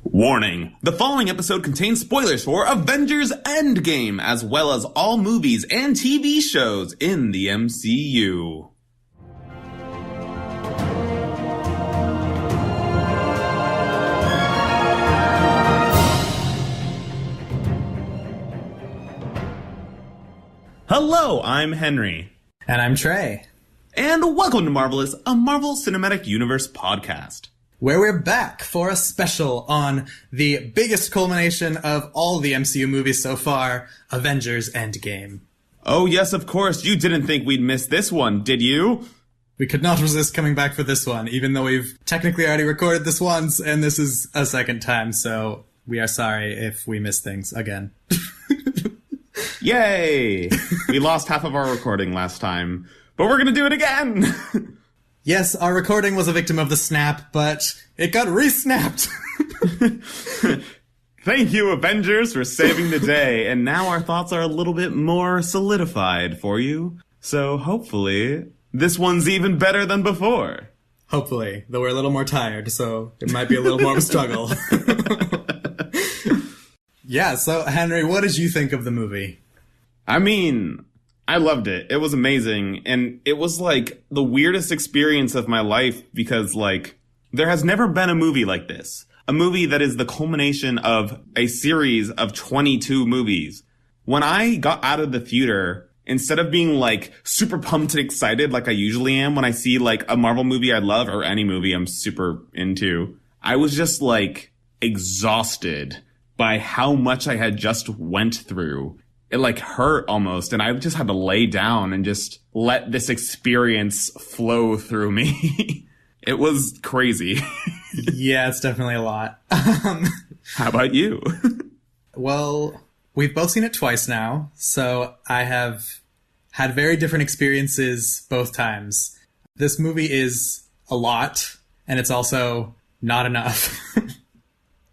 Warning, the following episode contains spoilers for Avengers Endgame, as well as all movies and TV shows in the MCU. Hello, I'm Henry. And I'm Trey. And welcome to Marvelous, a Marvel Cinematic Universe podcast, where we're back for a special on the biggest culmination of all the MCU movies so far, Avengers Endgame. Oh yes, of course, you didn't think we'd miss this one, did you? We could not resist coming back for this one, even though we've technically already recorded this once, and this is a second time, so we are sorry if we miss things again. Yay! We lost half of our recording last time, but we're gonna do it again! Yes, our recording was a victim of the snap, but it got re-snapped. Thank you, Avengers, for saving the day, and now our thoughts are a little bit more solidified for you, so hopefully this one's even better than before. Hopefully, though we're a little more tired, so it might be a little more of a struggle. Yeah, so Henry, what did you think of the movie? I mean, I loved it. It was amazing. And it was like the weirdest experience of my life because like there has never been a movie like this. A movie that is the culmination of a series of 22 movies. When I got out of the theater, instead of being like super pumped and excited like I usually am when I see like a Marvel movie I love or any movie I'm super into, I was just like exhausted by how much I had just went through. It like hurt almost, and I just had to lay down and just let this experience flow through me. It was crazy. Yeah, it's definitely a lot. How about you? Well, we've both seen it twice now, so I have had very different experiences both times. This movie is a lot, and it's also not enough.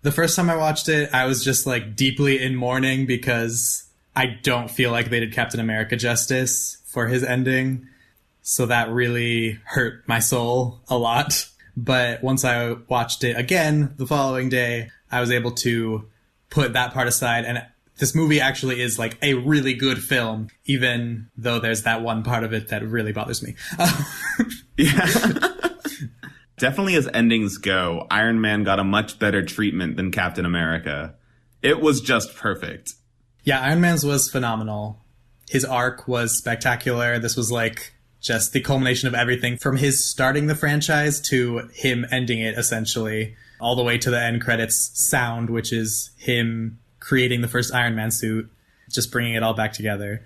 The first time I watched it, I was just like deeply in mourning because I don't feel like they did Captain America justice for his ending. So that really hurt my soul a lot. But once I watched it again the following day, I was able to put that part aside. And this movie actually is like a really good film, even though there's that one part of it that really bothers me. Yeah. Definitely as endings go, Iron Man got a much better treatment than Captain America. It was just perfect. Yeah, Iron Man's was phenomenal. His arc was spectacular. This was like just the culmination of everything from his starting the franchise to him ending it, essentially, all the way to the end credits sound, which is him creating the first Iron Man suit, just bringing it all back together.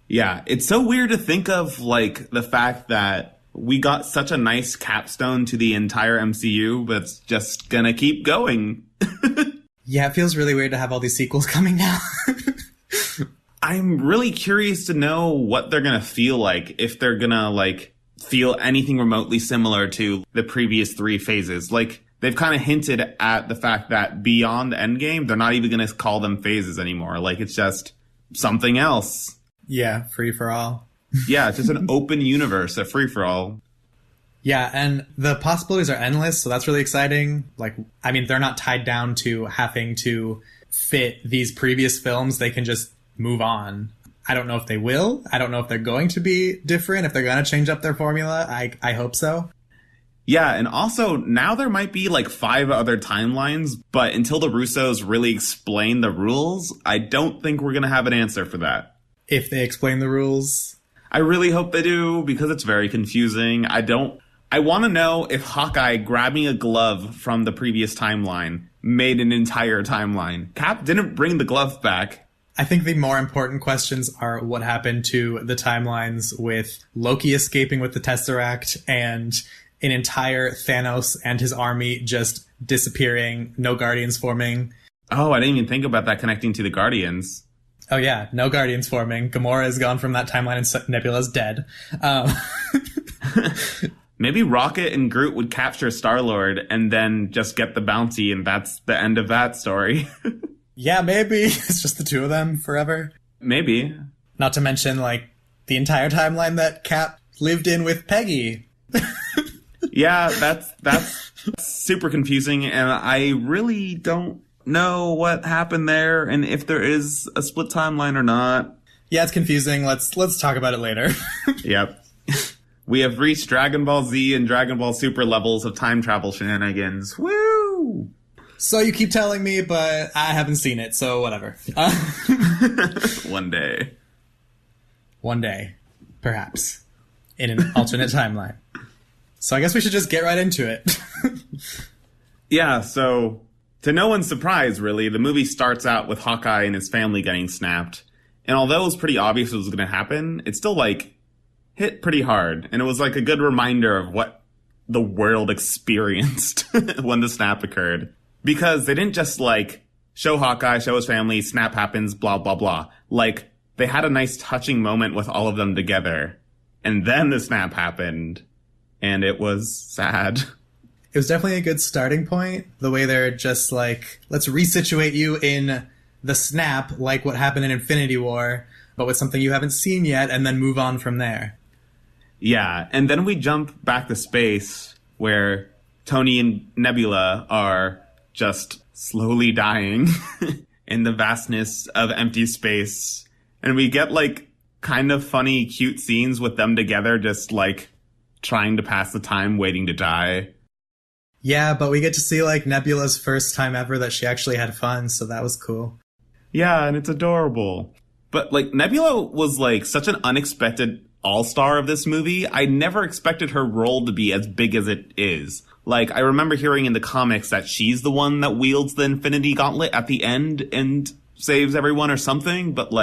Yeah, it's so weird to think of like the fact that we got such a nice capstone to the entire MCU, but it's just gonna keep going. Yeah, it feels really weird to have all these sequels coming now. I'm really curious to know what they're gonna feel like, if they're gonna like feel anything remotely similar to the previous three phases. Like, they've kind of hinted at the fact that beyond Endgame, they're not even gonna call them phases anymore. Like, it's just something else. Yeah, free for all. Yeah, it's just an open universe, a free-for-all. Yeah, and the possibilities are endless, so that's really exciting. Like, I mean, they're not tied down to having to fit these previous films. They can just move on. I don't know if they will. I don't know if they're going to be different, if they're going to change up their formula. I hope so. Yeah, and also, now there might be like 5 other timelines, but until the Russos really explain the rules, I don't think we're going to have an answer for that. If they explain the rules... I really hope they do, because it's very confusing. I want to know if Hawkeye grabbing a glove from the previous timeline made an entire timeline. Cap didn't bring the glove back. I think the more important questions are what happened to the timelines with Loki escaping with the Tesseract and an entire Thanos and his army just disappearing, no Guardians forming. Oh, I didn't even think about that connecting to the Guardians. Oh yeah, no Guardians forming. Gamora is gone from that timeline and Nebula's dead. Maybe Rocket and Groot would capture Star-Lord and then just get the bounty, and that's the end of that story. Yeah, maybe. It's just the two of them forever. Maybe. Not to mention, like, the entire timeline that Cap lived in with Peggy. Yeah, that's super confusing, and I really don't know what happened there and if there is a split timeline or not. Yeah, it's confusing. Let's talk about it later. Yep. We have reached Dragon Ball Z and Dragon Ball Super levels of time travel shenanigans. Woo! So you keep telling me, but I haven't seen it, so whatever. One day. One day. Perhaps. In an alternate timeline. So I guess we should just get right into it. Yeah, so to no one's surprise, really, the movie starts out with Hawkeye and his family getting snapped. And although it was pretty obvious it was going to happen, it still, hit pretty hard. And it was, a good reminder of what the world experienced when the snap occurred. Because they didn't just, show Hawkeye, show his family, snap happens, blah, blah, blah. They had a nice touching moment with all of them together. And then the snap happened. And it was sad. It was definitely a good starting point. The way they're just let's resituate you in the snap, like what happened in Infinity War, but with something you haven't seen yet, and then move on from there. Yeah, and then we jump back to space, where Tony and Nebula are just slowly dying in the vastness of empty space. And we get, kind of funny, cute scenes with them together, just, trying to pass the time, waiting to die. Yeah, but we get to see, Nebula's first time ever that she actually had fun, so that was cool. Yeah, and it's adorable. But, Nebula was, such an unexpected all-star of this movie. I never expected her role to be as big as it is. I remember hearing in the comics that she's the one that wields the Infinity Gauntlet at the end and saves everyone or something, but,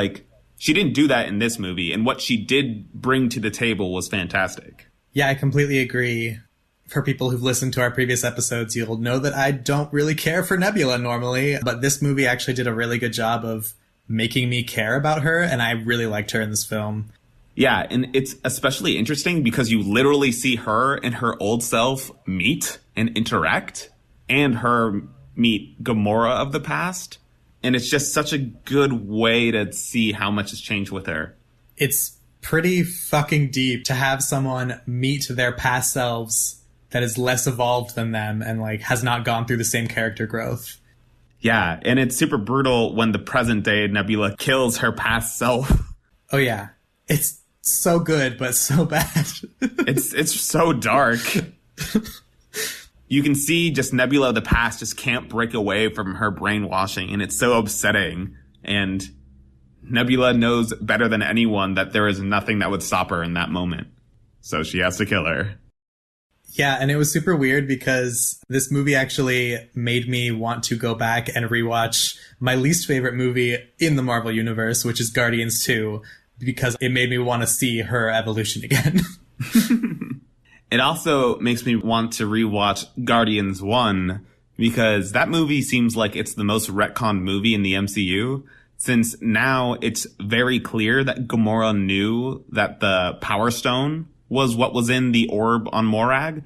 she didn't do that in this movie, and what she did bring to the table was fantastic. Yeah, I completely agree. For people who've listened to our previous episodes, you'll know that I don't really care for Nebula normally, but this movie actually did a really good job of making me care about her, and I really liked her in this film. Yeah, and it's especially interesting because you literally see her and her old self meet and interact, and her meet Gamora of the past, and it's just such a good way to see how much has changed with her. It's pretty fucking deep to have someone meet their past selves that is less evolved than them and has not gone through the same character growth. Yeah, and it's super brutal when the present day Nebula kills her past self. Oh yeah. It's so good, but so bad. It's so dark. You can see just Nebula of the past just can't break away from her brainwashing, and it's so upsetting. And Nebula knows better than anyone that there is nothing that would stop her in that moment. So she has to kill her. Yeah, and it was super weird because this movie actually made me want to go back and rewatch my least favorite movie in the Marvel Universe, which is Guardians 2, because it made me want to see her evolution again. It also makes me want to rewatch Guardians 1, because that movie seems like it's the most retconned movie in the MCU, since now it's very clear that Gamora knew that the Power Stone was what was in the orb on Morag.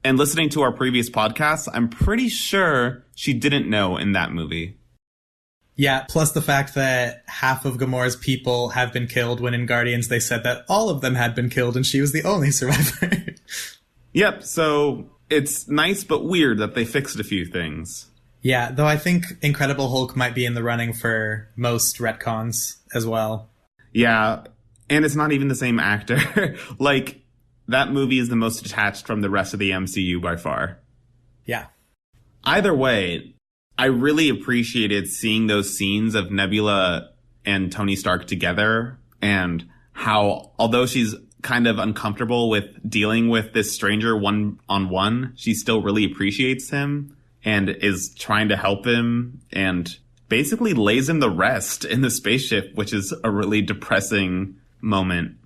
And listening to our previous podcast, I'm pretty sure she didn't know in that movie. Yeah, plus the fact that half of Gamora's people have been killed, when in Guardians they said that all of them had been killed and she was the only survivor. Yep, so it's nice but weird that they fixed a few things. Yeah, though I think Incredible Hulk might be in the running for most retcons as well. Yeah, and it's not even the same actor. That movie is the most detached from the rest of the MCU by far. Yeah. Either way, I really appreciated seeing those scenes of Nebula and Tony Stark together, and how, although she's kind of uncomfortable with dealing with this stranger one-on-one, she still really appreciates him and is trying to help him and basically lays him to rest in the spaceship, which is a really depressing moment.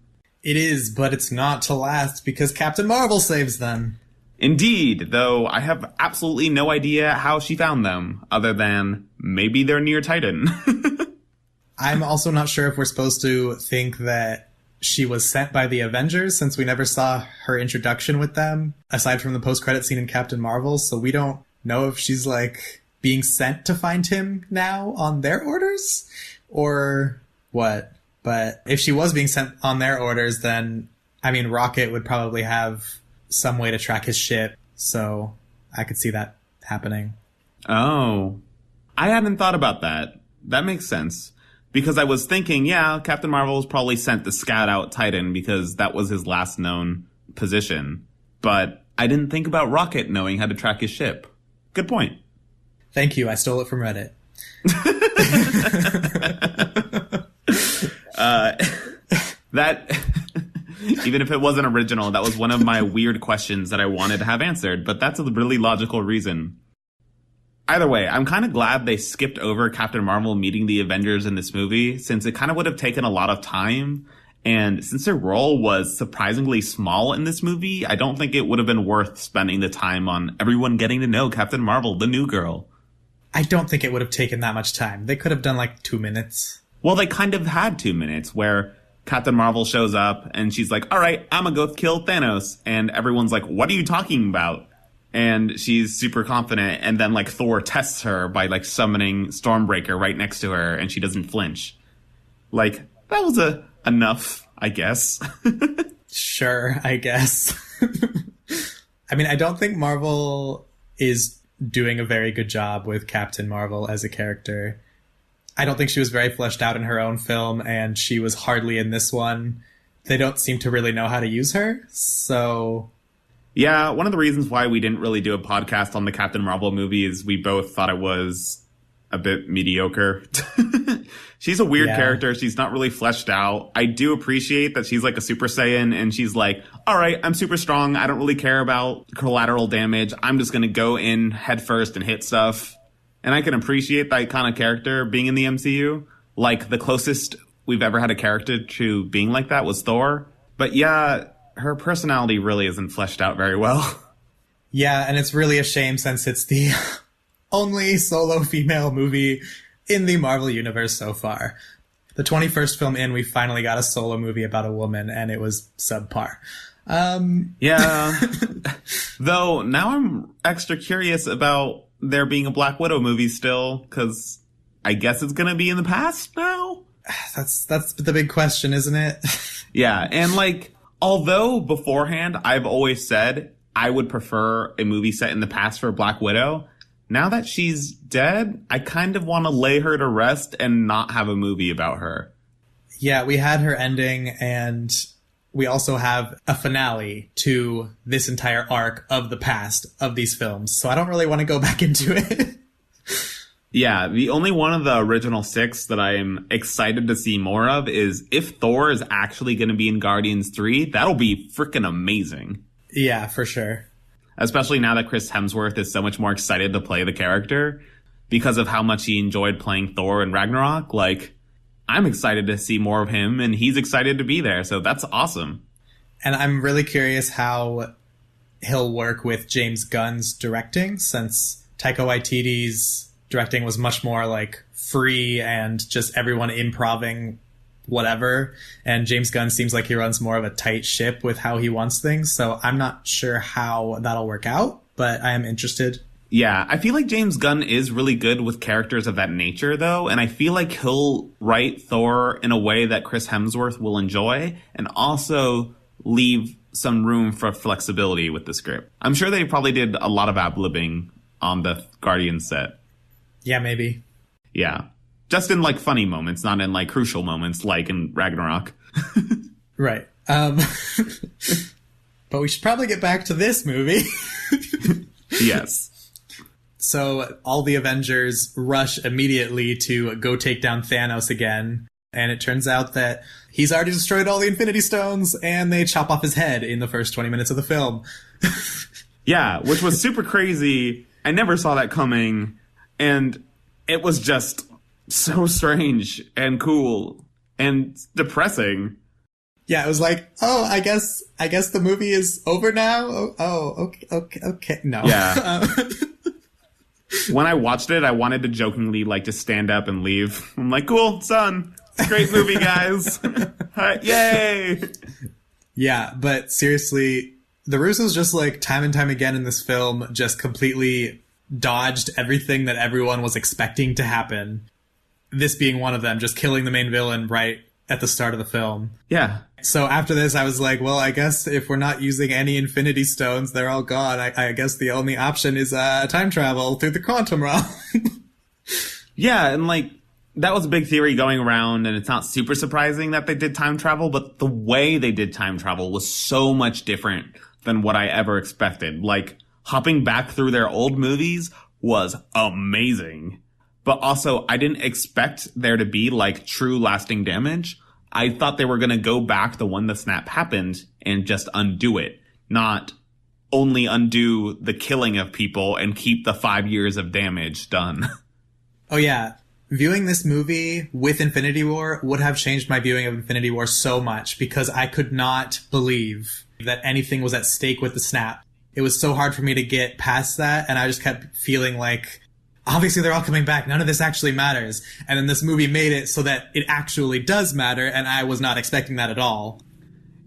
It is, but it's not to last because Captain Marvel saves them. Indeed, though I have absolutely no idea how she found them, other than maybe they're near Titan. I'm also not sure if we're supposed to think that she was sent by the Avengers, since we never saw her introduction with them, aside from the post-credit scene in Captain Marvel, so we don't know if she's, being sent to find him now on their orders, or what. But if she was being sent on their orders, then, Rocket would probably have some way to track his ship. So I could see that happening. Oh, I hadn't thought about that. That makes sense. Because I was thinking, yeah, Captain Marvel was probably sent to scout out Titan because that was his last known position. But I didn't think about Rocket knowing how to track his ship. Good point. Thank you. I stole it from Reddit. That, even if it wasn't original, that was one of my weird questions that I wanted to have answered. But that's a really logical reason. Either way, I'm kind of glad they skipped over Captain Marvel meeting the Avengers in this movie, since it kind of would have taken a lot of time. And since their role was surprisingly small in this movie, I don't think it would have been worth spending the time on everyone getting to know Captain Marvel, the new girl. I don't think it would have taken that much time. They could have done like 2 minutes. Well, they kind of had 2 minutes where Captain Marvel shows up and she's like, all right, I'm gonna go kill Thanos. And everyone's like, what are you talking about? And she's super confident, and then, like, Thor tests her by, like, summoning Stormbreaker right next to her, and she doesn't flinch. Like, that was enough, I guess. Sure, I guess. I mean, I don't think Marvel is doing a very good job with Captain Marvel as a character. I don't think she was very fleshed out in her own film, and she was hardly in this one. They don't seem to really know how to use her, so... Yeah, one of the reasons why we didn't really do a podcast on the Captain Marvel movie is we both thought it was a bit mediocre. She's a weird character. She's not really fleshed out. I do appreciate that she's like a Super Saiyan and she's like, all right, I'm super strong. I don't really care about collateral damage. I'm just going to go in head first and hit stuff. And I can appreciate that kind of character being in the MCU. Like, the closest we've ever had a character to being like that was Thor. But yeah, her personality really isn't fleshed out very well. Yeah, and it's really a shame since it's the only solo female movie in the Marvel Universe so far. The 21st film in, we finally got a solo movie about a woman, and it was subpar. Yeah. Though, now I'm extra curious about there being a Black Widow movie still, because I guess it's going to be in the past now? That's the big question, isn't it? Yeah, and like... Although beforehand, I've always said I would prefer a movie set in the past for Black Widow, now that she's dead, I kind of want to lay her to rest and not have a movie about her. Yeah, we had her ending, and we also have a finale to this entire arc of the past of these films, so I don't really want to go back into it. Yeah, the only one of the original 6 that I'm excited to see more of is if Thor is actually going to be in Guardians 3, that'll be freaking amazing. Yeah, for sure. Especially now that Chris Hemsworth is so much more excited to play the character because of how much he enjoyed playing Thor in Ragnarok. Like, I'm excited to see more of him, and he's excited to be there, so that's awesome. And I'm really curious how he'll work with James Gunn's directing, since Taika Waititi's directing was much more like free and just everyone improving whatever. And James Gunn seems like he runs more of a tight ship with how he wants things. So I'm not sure how that'll work out, but I am interested. Yeah, I feel like James Gunn is really good with characters of that nature, though. And I feel like he'll write Thor in a way that Chris Hemsworth will enjoy and also leave some room for flexibility with the script. I'm sure they probably did a lot of ad-libbing on the Guardians set. Yeah, maybe. Yeah. Just in, like, funny moments, not in, like, crucial moments, like in Ragnarok. Right. But we should probably get back to this movie. Yes. So all the Avengers rush immediately to go take down Thanos again. And it turns out that he's already destroyed all the Infinity Stones, and they chop off his head in the first 20 minutes of the film. Yeah, which was super crazy. I never saw that coming. And it was just so strange and cool and depressing. Yeah, it was like, oh, I guess the movie is over now. Oh, okay. No. Yeah. When I watched it, I wanted to jokingly like just stand up and leave. I'm like, cool, it's done. Great movie, guys. Yay. Yeah, but seriously, the Russos just like time and time again in this film just completely dodged everything that everyone was expecting to happen. This being one of them, just killing the main villain right at the start of the film. Yeah. So after this, I was like, well, I guess if we're not using any Infinity Stones, they're all gone. I guess the only option is time travel through the quantum realm. Yeah, and like that was a big theory going around, and it's not super surprising that they did time travel, but the way they did time travel was so much different than what I ever expected. Like, hopping back through their old movies was amazing. But also, I didn't expect there to be, like, true lasting damage. I thought they were going to go back to when the snap happened and just undo it, not only undo the killing of people and keep the 5 years of damage done. Oh, yeah. Viewing this movie with Infinity War would have changed my viewing of Infinity War so much because I could not believe that anything was at stake with the snap. It was so hard for me to get past that, and I just kept feeling like, obviously they're all coming back, none of this actually matters. And then this movie made it so that it actually does matter, and I was not expecting that at all.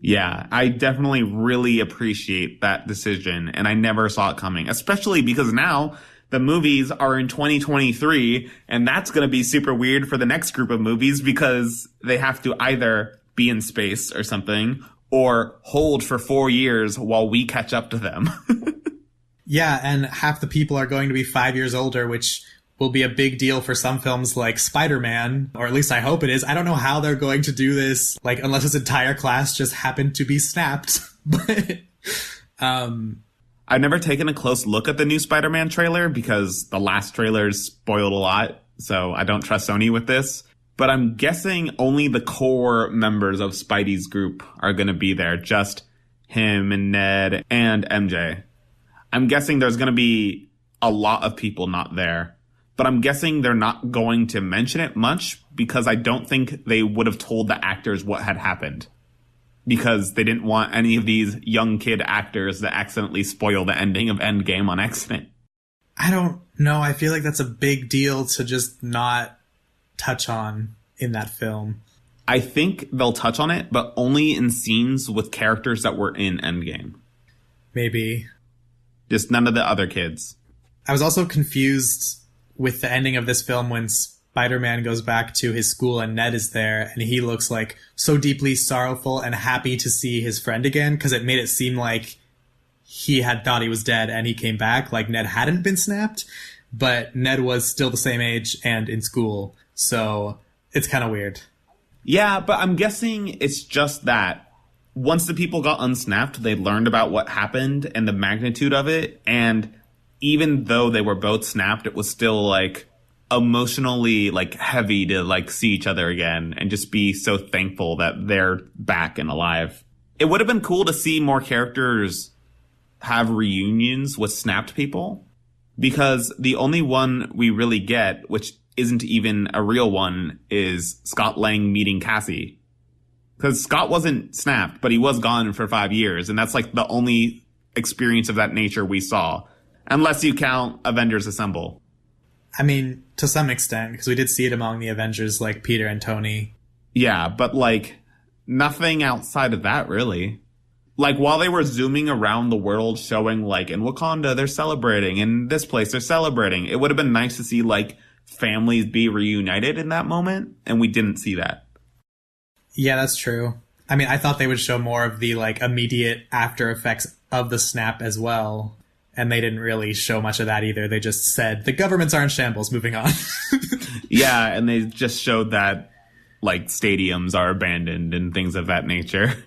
Yeah, I definitely really appreciate that decision, and I never saw it coming, especially because now the movies are in 2023, and that's going to be super weird for the next group of movies because they have to either be in space or something, or hold for 4 years while we catch up to them. Yeah, and half the people are going to be 5 years older, which will be a big deal for some films like Spider-Man, or at least I hope it is. I don't know how they're going to do this, like, unless his entire class just happened to be snapped. But, I've never taken a close look at the new Spider-Man trailer because the last trailers spoiled a lot, so I don't trust Sony with this. But I'm guessing only the core members of Spidey's group are going to be there, just him and Ned and MJ. I'm guessing there's going to be a lot of people not there, but I'm guessing they're not going to mention it much because I don't think they would have told the actors what had happened because they didn't want any of these young kid actors to accidentally spoil the ending of Endgame on accident. I don't know. I feel like that's a big deal to just not touch on in that film. I think they'll touch on it, but only in scenes with characters that were in Endgame. Maybe. Just none of the other kids. I was also confused with the ending of this film when Spider-Man goes back to his school and Ned is there and he looks like so deeply sorrowful and happy to see his friend again because it made it seem like he had thought he was dead and he came back, like Ned hadn't been snapped, but Ned was still the same age and in school. So it's kind of weird. Yeah, but I'm guessing it's just that once the people got unsnapped, they learned about what happened and the magnitude of it. And even though they were both snapped, it was still like emotionally like heavy to like see each other again and just be so thankful that they're back and alive. It would have been cool to see more characters have reunions with snapped people because the only one we really get, which isn't even a real one, is Scott Lang meeting Cassie. Because Scott wasn't snapped, but he was gone for 5 years, and that's like the only experience of that nature we saw. Unless you count Avengers Assemble. I mean, to some extent, because we did see it among the Avengers, like Peter and Tony. Yeah, but like, nothing outside of that, really. Like, while they were zooming around the world showing, like, in Wakanda, they're celebrating, in this place, they're celebrating, it would have been nice to see, like, families be reunited in that moment, and we didn't see that. Yeah, that's true. I mean, I thought they would show more of the, like, immediate after effects of the snap as well. And they didn't really show much of that either. They just said, the governments are in shambles, moving on. Yeah, and they just showed that, like, stadiums are abandoned and things of that nature.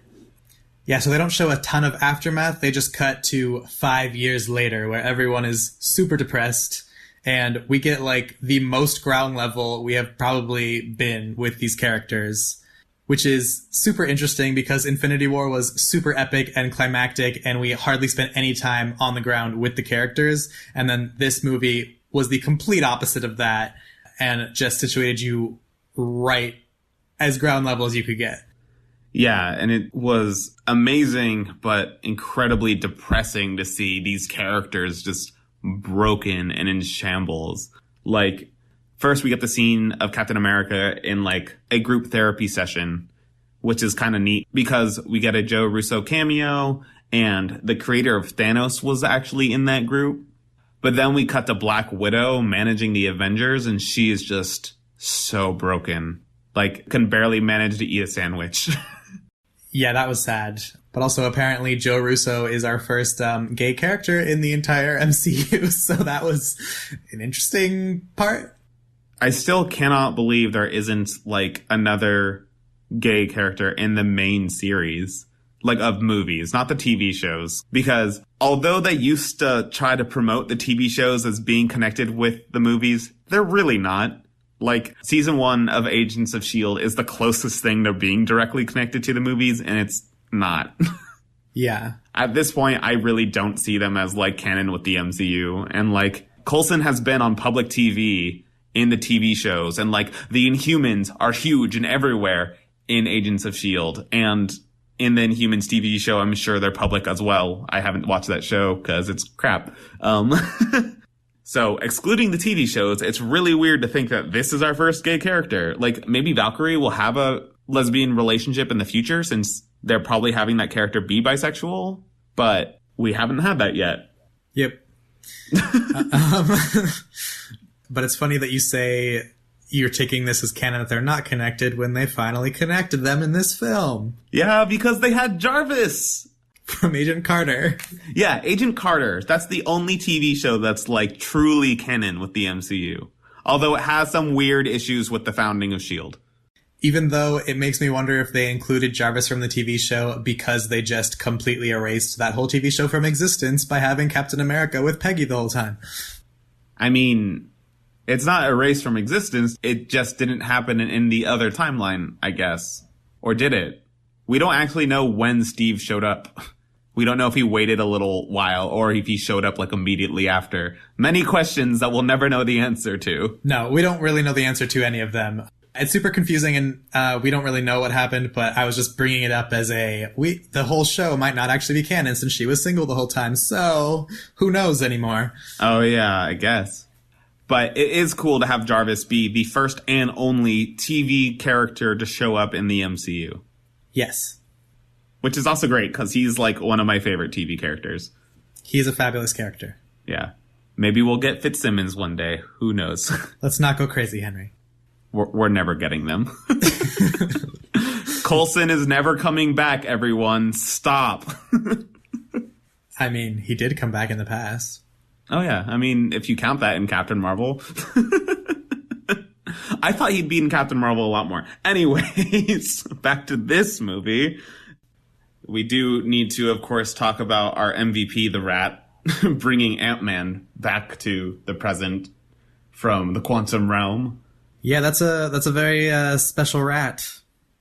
Yeah, so they don't show a ton of aftermath. They just cut to 5 years later where everyone is super depressed. And we get, like, the most ground level we have probably been with these characters, which is super interesting because Infinity War was super epic and climactic, and we hardly spent any time on the ground with the characters. And then this movie was the complete opposite of that and just situated you right as ground level as you could get. Yeah, and it was amazing, but incredibly depressing to see these characters just broken and in shambles. Like, first we get the scene of Captain America in, like, a group therapy session, which is kind of neat because we get a Joe Russo cameo, and the creator of Thanos was actually in that group. But then we cut to Black Widow managing the Avengers, and she is just so broken. Like, can barely manage to eat a sandwich. Yeah, that was sad. But also, apparently, Joe Russo is our first gay character in the entire MCU, so that was an interesting part. I still cannot believe there isn't, like, another gay character in the main series, like, of movies, not the TV shows. Because although they used to try to promote the TV shows as being connected with the movies, they're really not. Like, season 1 of Agents of S.H.I.E.L.D. is the closest thing to being directly connected to the movies, and it's not. Yeah. At this point, I really don't see them as, like, canon with the MCU. And, like, Coulson has been on public TV in the TV shows, and, like, the Inhumans are huge and everywhere in Agents of S.H.I.E.L.D. And in the Inhumans TV show, I'm sure they're public as well. I haven't watched that show because it's crap. So, excluding the TV shows, it's really weird to think that this is our first gay character. Like, maybe Valkyrie will have a lesbian relationship in the future, since they're probably having that character be bisexual, but we haven't had that yet. Yep. But it's funny that you say you're taking this as canon that they're not connected when they finally connected them in this film. Yeah, because they had Jarvis from Agent Carter. Yeah, Agent Carter. That's the only TV show that's, like, truly canon with the MCU. Although it has some weird issues with the founding of S.H.I.E.L.D. Even though it makes me wonder if they included Jarvis from the TV show because they just completely erased that whole TV show from existence by having Captain America with Peggy the whole time. I mean, it's not erased from existence. It just didn't happen in the other timeline, I guess. Or did it? We don't actually know when Steve showed up. We don't know if he waited a little while or if he showed up, like, immediately after. Many questions that we'll never know the answer to. No, we don't really know the answer to any of them. It's super confusing, and we don't really know what happened, but I was just bringing it up as the whole show might not actually be canon since she was single the whole time, so who knows anymore? Oh, yeah, I guess. But it is cool to have Jarvis be the first and only TV character to show up in the MCU. Yes. Which is also great, because he's, like, one of my favorite TV characters. He's a fabulous character. Yeah. Maybe we'll get Fitzsimmons one day. Who knows? Let's not go crazy, Henry. We're never getting them. Coulson is never coming back, everyone. Stop. I mean, he did come back in the past. Oh, yeah. I mean, if you count that in Captain Marvel. I thought he'd be in Captain Marvel a lot more. Anyways, back to this movie. We do need to, of course, talk about our MVP, the Rat, bringing Ant-Man back to the present from the quantum realm. Yeah, that's a very special rat.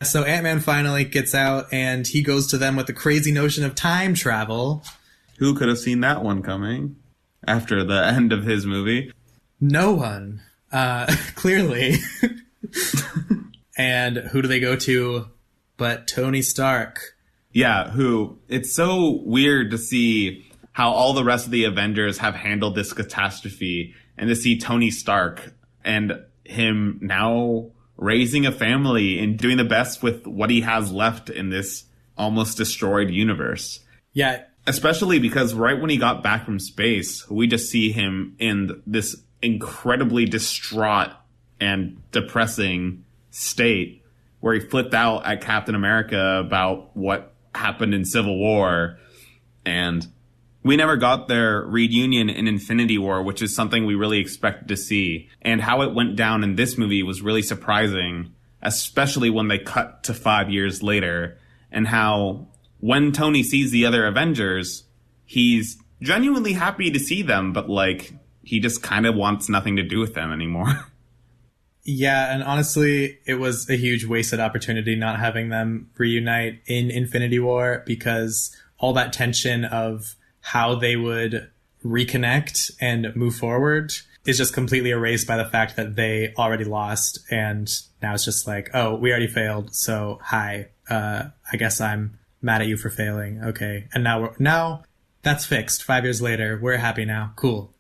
So Ant-Man finally gets out, and he goes to them with the crazy notion of time travel. Who could have seen that one coming after the end of his movie? No one. Clearly. And who do they go to but Tony Stark? Yeah, who... It's so weird to see how all the rest of the Avengers have handled this catastrophe, and to see Tony Stark and him now raising a family and doing the best with what he has left in this almost destroyed universe. Yeah. Especially because right when he got back from space, we just see him in this incredibly distraught and depressing state where he flipped out at Captain America about what happened in Civil War. And we never got their reunion in Infinity War, which is something we really expected to see. And how it went down in this movie was really surprising, especially when they cut to 5 years later, and how when Tony sees the other Avengers, he's genuinely happy to see them, but, like, he just kind of wants nothing to do with them anymore. Yeah, and honestly, it was a huge wasted opportunity not having them reunite in Infinity War, because all that tension of how they would reconnect and move forward is just completely erased by the fact that they already lost, and now it's just like, oh, we already failed, so hi, I guess I'm mad at you for failing. Okay, and now that's fixed. 5 years later, we're happy now. Cool.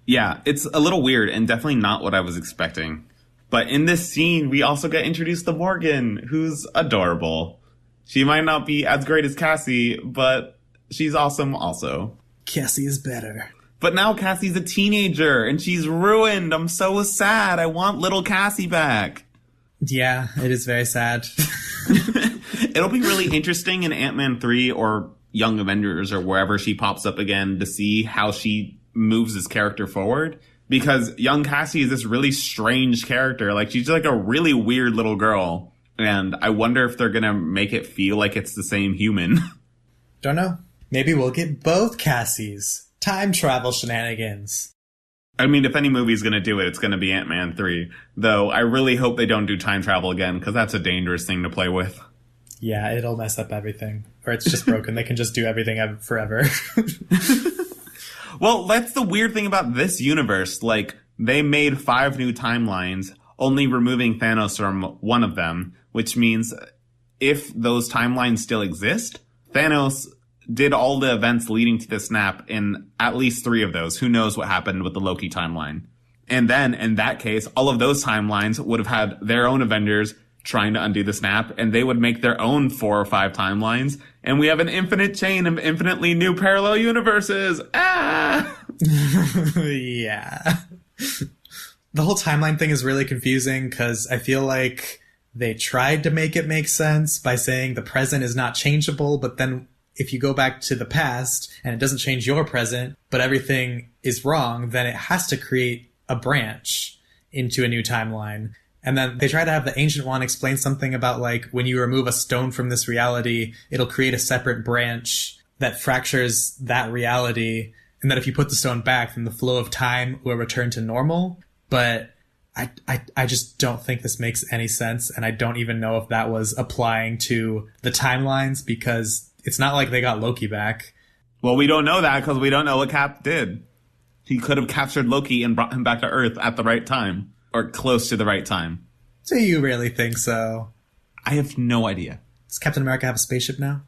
Yeah, it's a little weird and definitely not what I was expecting. But in this scene, we also get introduced to Morgan, who's adorable. She might not be as great as Cassie, but she's awesome also. Cassie is better. But now Cassie's a teenager, and she's ruined. I'm so sad. I want little Cassie back. Yeah, it is very sad. It'll be really interesting in Ant-Man 3 or Young Avengers or wherever she pops up again to see how she moves this character forward. Because young Cassie is this really strange character. Like, she's like a really weird little girl. And I wonder if they're going to make it feel like it's the same human. Don't know. Maybe we'll get both Cassies. Time travel shenanigans. I mean, if any movie's going to do it, it's going to be Ant-Man 3. Though I really hope they don't do time travel again, because that's a dangerous thing to play with. Yeah, it'll mess up everything. Or it's just broken. They can just do everything forever. Well, that's the weird thing about this universe. Like, they made 5 new timelines, only removing Thanos from one of them, which means if those timelines still exist, Thanos did all the events leading to the snap in at least 3 of those. Who knows what happened with the Loki timeline? And then, in that case, all of those timelines would have had their own Avengers trying to undo the snap, and they would make their own 4 or 5 timelines, and we have an infinite chain of infinitely new parallel universes. Ah! Yeah. The whole timeline thing is really confusing, because I feel like they tried to make it make sense by saying the present is not changeable, but then if you go back to the past and it doesn't change your present, but everything is wrong, then it has to create a branch into a new timeline. And then they try to have the Ancient One explain something about, like, when you remove a stone from this reality, it'll create a separate branch that fractures that reality. And that if you put the stone back, then the flow of time will return to normal. But I just don't think this makes any sense. And I don't even know if that was applying to the timelines, because it's not like they got Loki back. Well, we don't know that because we don't know what Cap did. He could have captured Loki and brought him back to Earth at the right time. Or close to the right time. Do you really think so? I have no idea. Does Captain America have a spaceship now?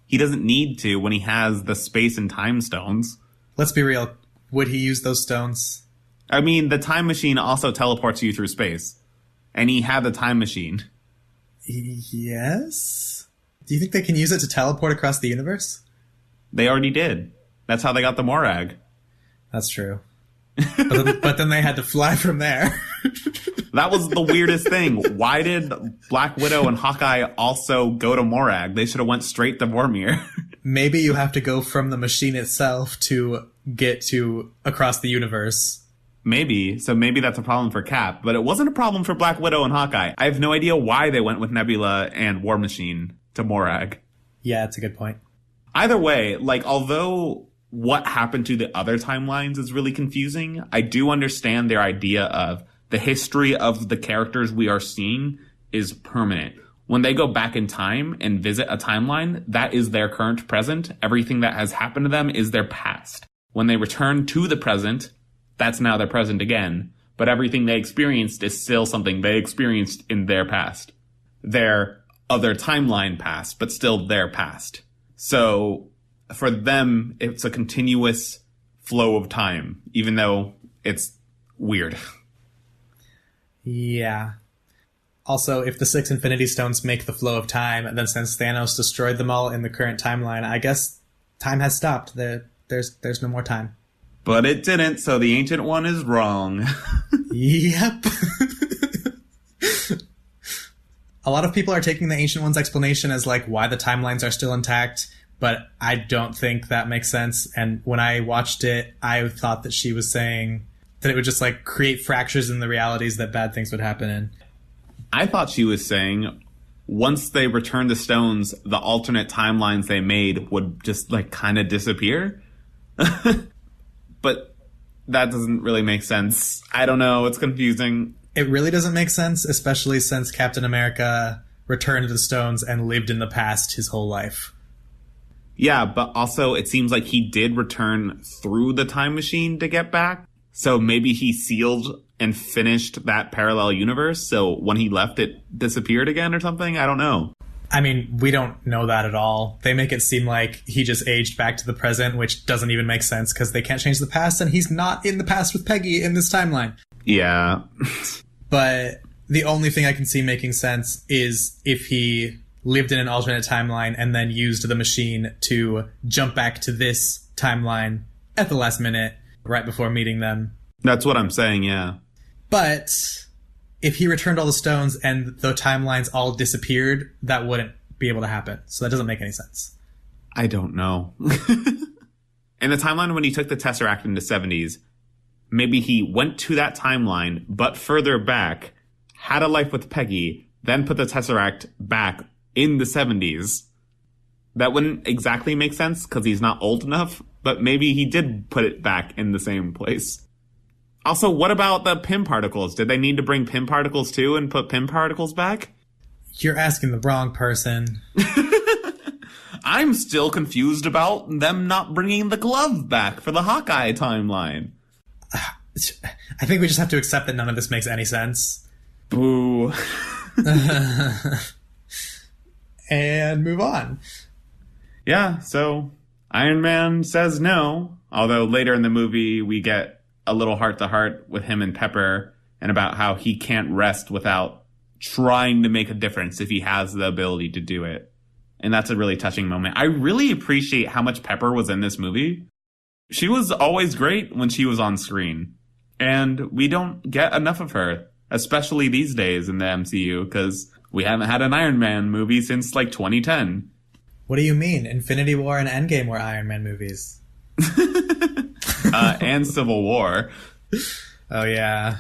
He doesn't need to when he has the space and time stones. Let's be real. Would he use those stones? I mean, the time machine also teleports you through space. And he had the time machine. Yes? Do you think they can use it to teleport across the universe? They already did. That's how they got the Morag. That's true. But then they had to fly from there. That was the weirdest thing. Why did Black Widow and Hawkeye also go to Morag? They should have went straight to Vormir. Maybe you have to go from the machine itself to get to across the universe. Maybe. So maybe that's a problem for Cap. But it wasn't a problem for Black Widow and Hawkeye. I have no idea why they went with Nebula and War Machine to Morag. Yeah, that's a good point. Either way, like, although what happened to the other timelines is really confusing, I do understand their idea of the history of the characters we are seeing is permanent. When they go back in time and visit a timeline, that is their current present. Everything that has happened to them is their past. When they return to the present, that's now their present again. But everything they experienced is still something they experienced in their past. Their other timeline past, but still their past. So for them, it's a continuous flow of time, even though it's weird. Yeah. Also, if the 6 Infinity Stones make the flow of time, and then since Thanos destroyed them all in the current timeline, I guess time has stopped. There's no more time. But it didn't, so the Ancient One is wrong. Yep. A lot of people are taking the Ancient One's explanation as, like, why the timelines are still intact, but I don't think that makes sense. And when I watched it, I thought that she was saying that it would just, like, create fractures in the realities that bad things would happen in. I thought she was saying once they returned the stones, the alternate timelines they made would just, like, kind of disappear. But that doesn't really make sense. I don't know. It's confusing. It really doesn't make sense, especially since Captain America returned the stones and lived in the past his whole life. Yeah, but also it seems like he did return through the time machine to get back. So maybe he sealed and finished that parallel universe. So when he left, it disappeared again or something. I don't know. I mean, we don't know that at all. They make it seem like he just aged back to the present, which doesn't even make sense because they can't change the past, and he's not in the past with Peggy in this timeline. Yeah. But the only thing I can see making sense is if he lived in an alternate timeline and then used the machine to jump back to this timeline at the last minute, right before meeting them. That's what I'm saying, yeah. But if he returned all the stones and the timelines all disappeared, that wouldn't be able to happen. So that doesn't make any sense. I don't know. In the timeline when he took the Tesseract in the 70s, maybe he went to that timeline, but further back, had a life with Peggy, then put the Tesseract back in the 70s. That wouldn't exactly make sense because he's not old enough, but maybe he did put it back in the same place. Also, what about the Pym particles? Did they need to bring Pym particles too and put Pym particles back? You're asking the wrong person. I'm still confused about them not bringing the glove back for the Hawkeye timeline. I think we just have to accept that none of this makes any sense. Boo. And move on. Yeah, so Iron Man says no, although later in the movie we get a little heart-to-heart with him and Pepper and about how he can't rest without trying to make a difference if he has the ability to do it. And that's a really touching moment. I really appreciate how much Pepper was in this movie. She was always great when she was on screen. And we don't get enough of her, especially these days in the MCU, because we haven't had an Iron Man movie since, 2010. What do you mean? Infinity War and Endgame were Iron Man movies. And Civil War. Oh, yeah.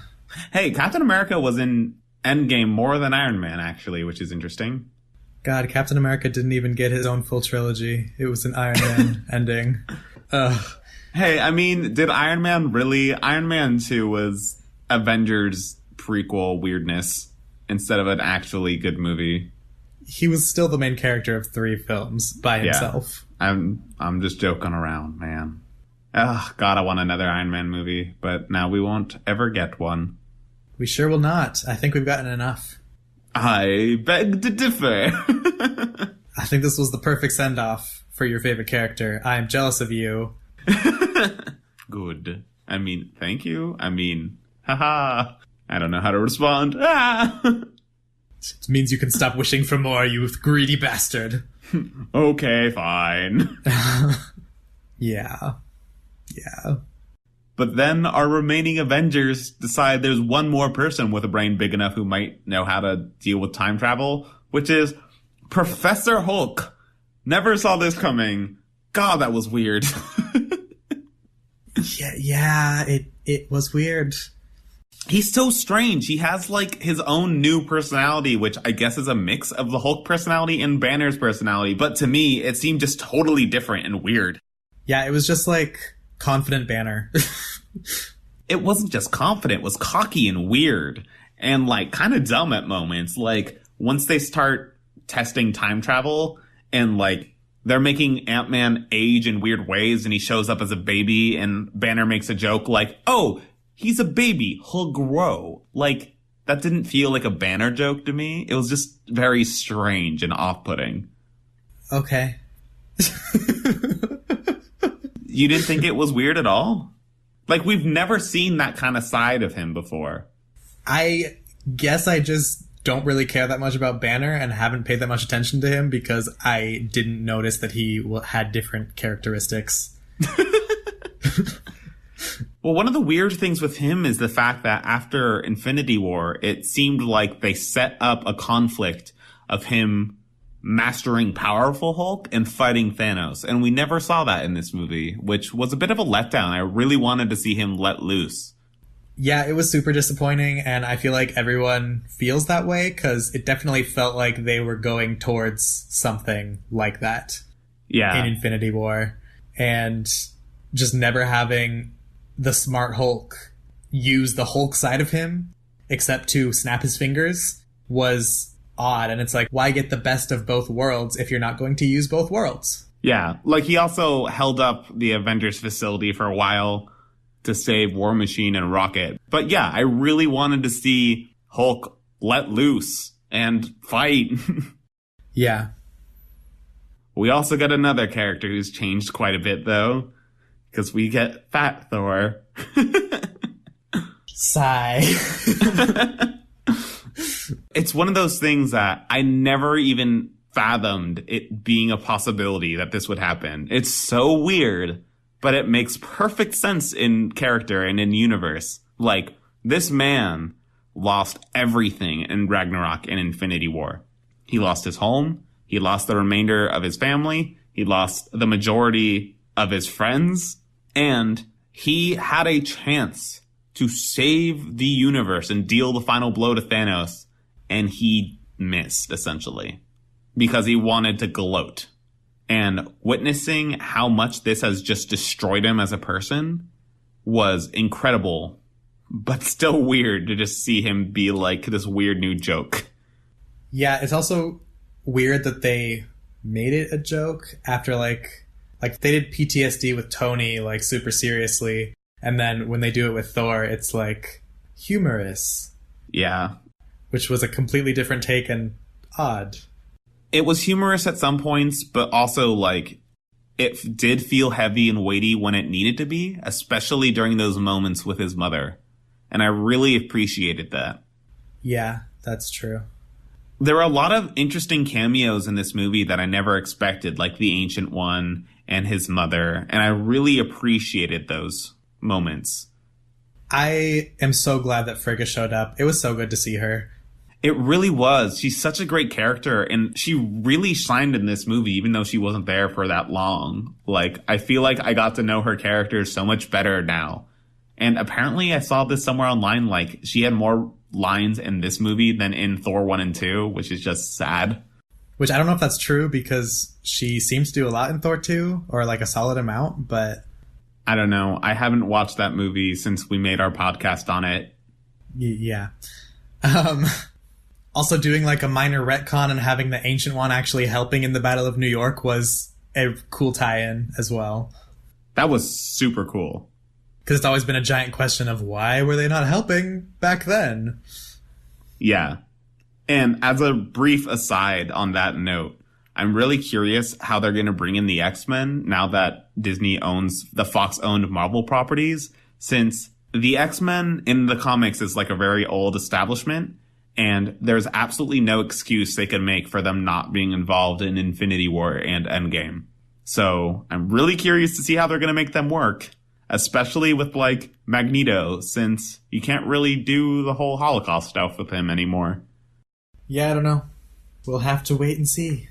Hey, Captain America was in Endgame more than Iron Man, actually, which is interesting. God, Captain America didn't even get his own full trilogy. It was an Iron Man ending. Ugh. Hey, I mean, did Iron Man really? Iron Man 2 was Avengers prequel weirdness instead of an actually good movie. He was still the main character of 3 films by himself. Yeah, I'm just joking around, man. Oh, God, I want another Iron Man movie, but now we won't ever get one. We sure will not. I think we've gotten enough. I beg to differ. I think this was the perfect send-off for your favorite character. I am jealous of you. Good. I mean, thank you. I mean, haha. I don't know how to respond. Ah! It means you can stop wishing for more, you greedy bastard. Okay, fine. Yeah. But then our remaining Avengers decide there's one more person with a brain big enough who might know how to deal with time travel, which is Professor Hulk. Never saw this coming. God, that was weird. Yeah, it was weird. He's so strange. He has, his own new personality, which I guess is a mix of the Hulk personality and Banner's personality. But to me, it seemed just totally different and weird. Yeah, it was just confident Banner. It wasn't just confident, it was cocky and weird. And, kind of dumb at moments. Once they start testing time travel and, they're making Ant-Man age in weird ways and he shows up as a baby and Banner makes a joke oh, he's a baby, he'll grow. That didn't feel like a Banner joke to me. It was just very strange and off-putting. Okay. You didn't think it was weird at all? We've never seen that kind of side of him before. I guess I just don't really care that much about Banner and haven't paid that much attention to him because I didn't notice that he had different characteristics. Well, one of the weird things with him is the fact that after Infinity War, it seemed like they set up a conflict of him mastering powerful Hulk and fighting Thanos. And we never saw that in this movie, which was a bit of a letdown. I really wanted to see him let loose. Yeah, it was super disappointing, and I feel like everyone feels that way, because it definitely felt like they were going towards something like that in Infinity War. And just never having the smart Hulk use the Hulk side of him, except to snap his fingers, was odd. And it's why get the best of both worlds if you're not going to use both worlds? Yeah, he also held up the Avengers facility for a while to save War Machine and Rocket. But yeah, I really wanted to see Hulk let loose and fight. Yeah. We also got another character who's changed quite a bit, though, because we get Fat Thor. Sigh. It's one of those things that I never even fathomed it being a possibility that this would happen. It's so weird, but it makes perfect sense in character and in universe. This man lost everything in Ragnarok and Infinity War. He lost his home, He lost the remainder of his family. He lost the majority of his friends. And he had a chance to save the universe and deal the final blow to Thanos. And he missed, essentially, because he wanted to gloat. And witnessing how much this has just destroyed him as a person was incredible, but still weird to just see him be like this weird new joke. Yeah, it's also weird that they made it a joke after like they did PTSD with Tony like super seriously, and then when they do it with Thor, it's like humorous. Yeah. Which was a completely different take and odd. It was humorous at some points, but also like it did feel heavy and weighty when it needed to be, especially during those moments with his mother. And I really appreciated that. Yeah, that's true. There were a lot of interesting cameos in this movie that I never expected, like the Ancient One and his mother, and I really appreciated those moments. I am so glad that Frigga showed up. It was so good to see her. It really was. She's such a great character, and she really shined in this movie, even though she wasn't there for that long. Like, I feel like I got to know her character so much better now. And apparently I saw this somewhere online, like, she had more lines in this movie than in Thor 1 and 2, which is just sad. Which I don't know if that's true, because she seems to do a lot in Thor 2, or like a solid amount, but... I don't know. I haven't watched that movie since we made our podcast on it. Yeah. Also doing like a minor retcon and having the Ancient One actually helping in the Battle of New York was a cool tie-in as well. That was super cool. Because it's always been a giant question of why were they not helping back then? Yeah. And as a brief aside on that note, I'm really curious how they're going to bring in the X-Men now that Disney owns the Fox-owned Marvel properties, since the X-Men in the comics is like a very old establishment, and there's absolutely no excuse they could make for them not being involved in Infinity War and Endgame. So I'm really curious to see how they're going to make them work, especially with like Magneto, since you can't really do the whole Holocaust stuff with him anymore. Yeah, I don't know. We'll have to wait and see.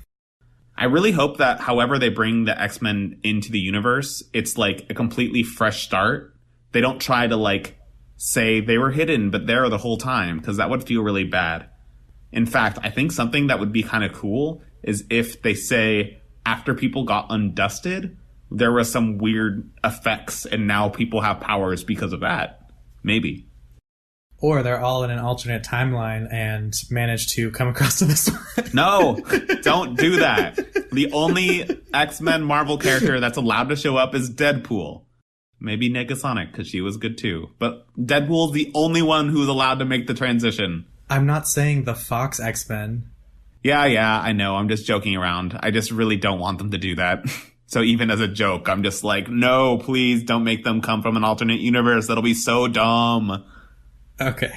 I really hope that however they bring the X-Men into the universe, it's like a completely fresh start. They don't try to like say they were hidden, but they're the whole time, because that would feel really bad. In fact, I think something that would be kind of cool is if they say after people got undusted, there were some weird effects and now people have powers because of that. Maybe. Or they're all in an alternate timeline and manage to come across to this one. No, don't do that. The only X-Men Marvel character that's allowed to show up is Deadpool. Maybe Negasonic, because she was good too. But Deadpool's the only one who's allowed to make the transition. I'm not saying the Fox X-Men. Yeah, I know. I'm just joking around. I just really don't want them to do that. So even as a joke, I'm just like, no, please don't make them come from an alternate universe. That'll be so dumb. Okay.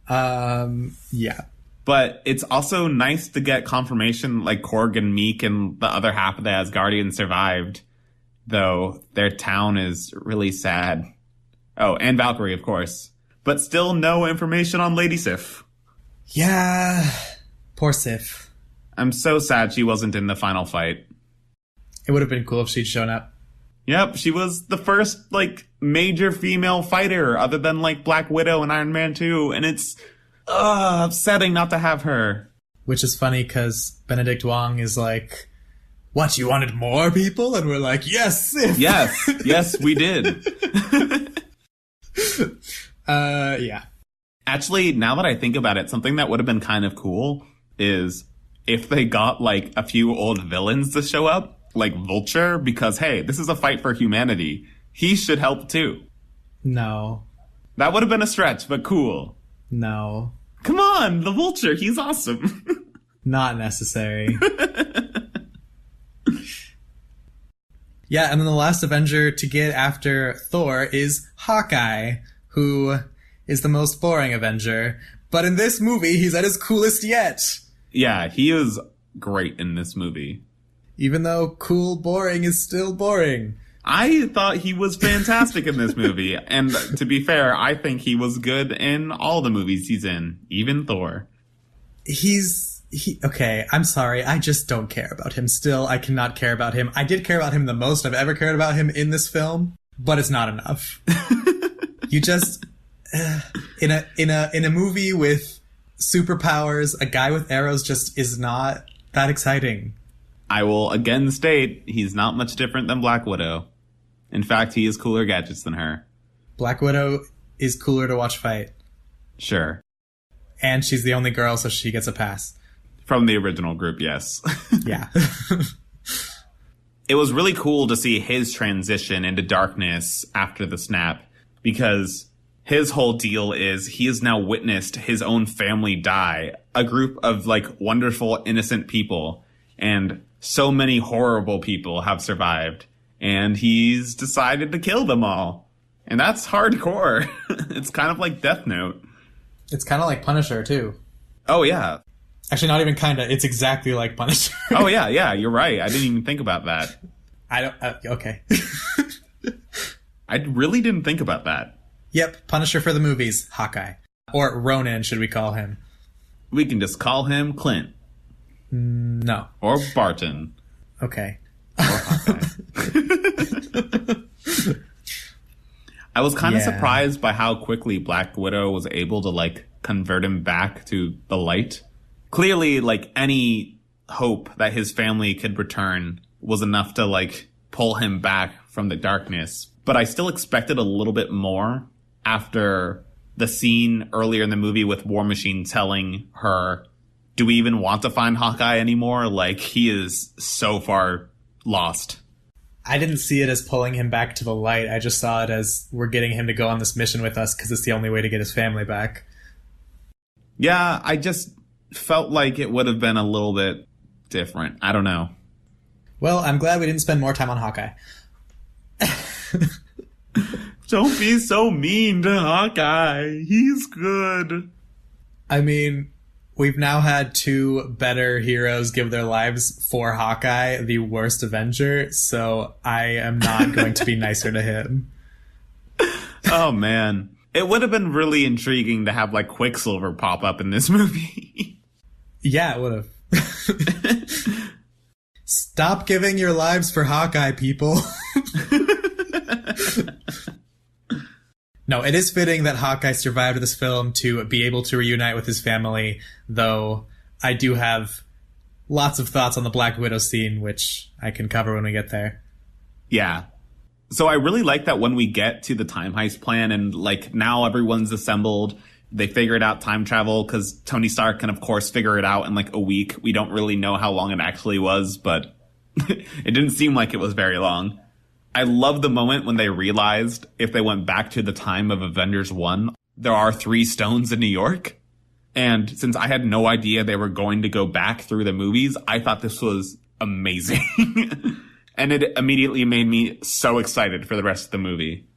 Yeah. But it's also nice to get confirmation like Korg and Meek and the other half of the Asgardians survived. Though their town is really sad. Oh, and Valkyrie, of course. But still no information on Lady Sif. Yeah. Poor Sif. I'm so sad she wasn't in the final fight. It would have been cool if she'd shown up. Yep, she was the first, like, major female fighter other than, like, Black Widow and Iron Man 2, and it's upsetting not to have her. Which is funny, because Benedict Wong is like, what, you wanted more people? And we're like, yes, Sif! Yes, we did. Yeah. Actually, now that I think about it, something that would have been kind of cool is if they got, like, a few old villains to show up. Like Vulture, because, hey, this is a fight for humanity. He should help, too. No. That would have been a stretch, but cool. No. Come on, the Vulture, he's awesome. Not necessary. Yeah, and then the last Avenger to get after Thor is Hawkeye, who is the most boring Avenger. But in this movie, he's at his coolest yet. Yeah, he is great in this movie. Even though cool boring is still boring. I thought he was fantastic in this movie. And to be fair, I think he was good in all the movies he's in, even Thor. He's Okay, I'm sorry. I just don't care about him still. I cannot care about him. I did care about him the most I've ever cared about him in this film, but it's not enough. You just in a movie with superpowers, a guy with arrows just is not that exciting. I will again state he's not much different than Black Widow. In fact, he has cooler gadgets than her. Black Widow is cooler to watch fight. Sure. And she's the only girl, so she gets a pass. From the original group, yes. Yeah. It was really cool to see his transition into darkness after the snap, because his whole deal is he has now witnessed his own family die, a group of like wonderful, innocent people, and so many horrible people have survived, and he's decided to kill them all. And that's hardcore. It's kind of like Death Note. It's kind of like Punisher, too. Oh, yeah. Actually, not even kind of. It's exactly like Punisher. Oh, yeah, you're right. I didn't even think about that. I don't... okay. I really didn't think about that. Yep, Punisher for the movies, Hawkeye. Or Ronin, should we call him? We can just call him Clint. No. Or Barton. Okay. Or Hawkeye. I was kind of surprised by how quickly Black Widow was able to, like, convert him back to the light. Clearly, like, any hope that his family could return was enough to, like, pull him back from the darkness. But I still expected a little bit more after the scene earlier in the movie with War Machine telling her, do we even want to find Hawkeye anymore? Like, he is so far lost. I didn't see it as pulling him back to the light. I just saw it as we're getting him to go on this mission with us because it's the only way to get his family back. Yeah, I just felt like it would have been a little bit different. I don't know. Well, I'm glad we didn't spend more time on Hawkeye. Don't be so mean to Hawkeye. He's good. I mean, we've now had two better heroes give their lives for Hawkeye, the worst Avenger, so I am not going to be nicer to him. Oh, man. It would have been really intriguing to have, like, Quicksilver pop up in this movie. Yeah, it would have. Stop giving your lives for Hawkeye, people. No, it is fitting that Hawkeye survived this film to be able to reunite with his family, though I do have lots of thoughts on the Black Widow scene, which I can cover when we get there. Yeah. So I really like that when we get to the time heist plan and, like, now everyone's assembled, they figured out time travel, because Tony Stark can, of course, figure it out in, like, a week. We don't really know how long it actually was, but it didn't seem like it was very long. I love the moment when they realized if they went back to the time of Avengers 1, there are 3 stones in New York. And since I had no idea they were going to go back through the movies, I thought this was amazing. And it immediately made me so excited for the rest of the movie.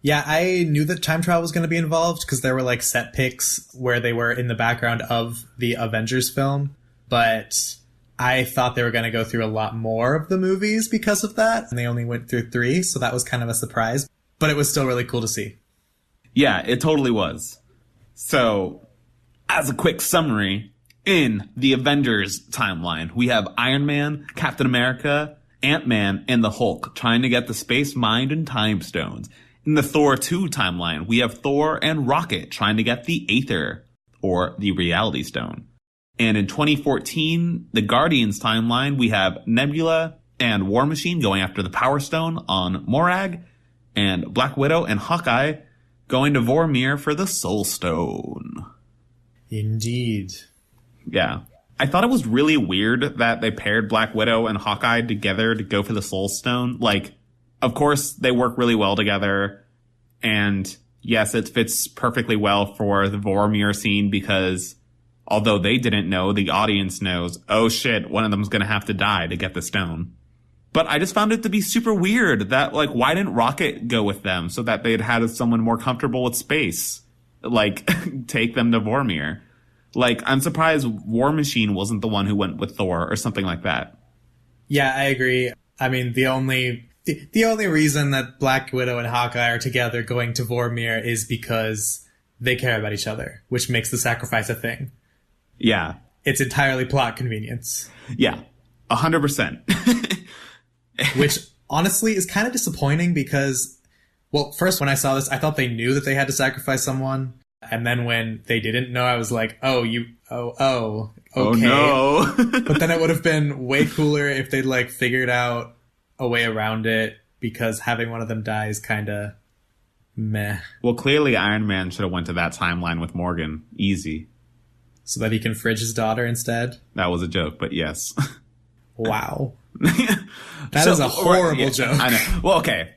Yeah, I knew that time travel was going to be involved because there were, like, set pics where they were in the background of the Avengers film. But I thought they were going to go through a lot more of the movies because of that. And they only went through 3, so that was kind of a surprise. But it was still really cool to see. Yeah, it totally was. So, as a quick summary, in the Avengers timeline, we have Iron Man, Captain America, Ant-Man, and the Hulk trying to get the Space Mind and Time Stones. In the Thor 2 timeline, we have Thor and Rocket trying to get the Aether, or the Reality Stone. And in 2014, the Guardians timeline, we have Nebula and War Machine going after the Power Stone on Morag, and Black Widow and Hawkeye going to Vormir for the Soul Stone. Indeed. Yeah. I thought it was really weird that they paired Black Widow and Hawkeye together to go for the Soul Stone. Like, of course, they work really well together. And yes, it fits perfectly well for the Vormir scene because although they didn't know, the audience knows, oh shit, one of them's gonna have to die to get the stone. But I just found it to be super weird that, like, why didn't Rocket go with them so that they'd had someone more comfortable with space? Like, take them to Vormir. Like, I'm surprised War Machine wasn't the one who went with Thor or something like that. Yeah, I agree. I mean, the only reason that Black Widow and Hawkeye are together going to Vormir is because they care about each other, which makes the sacrifice a thing. Yeah. it's entirely plot convenience. Yeah, 100%. Which honestly is kind of disappointing because, well, first when I saw this, I thought they knew that they had to sacrifice someone. And then when they didn't know, I was like, okay. Oh no. But then it would have been way cooler if they'd like figured out a way around it, because having one of them die is kind of meh. Well, clearly Iron Man should have went to that timeline with Morgan. Easy. So that he can fridge his daughter instead? That was a joke, but yes. Wow. That is a horrible joke. I know. Well, okay.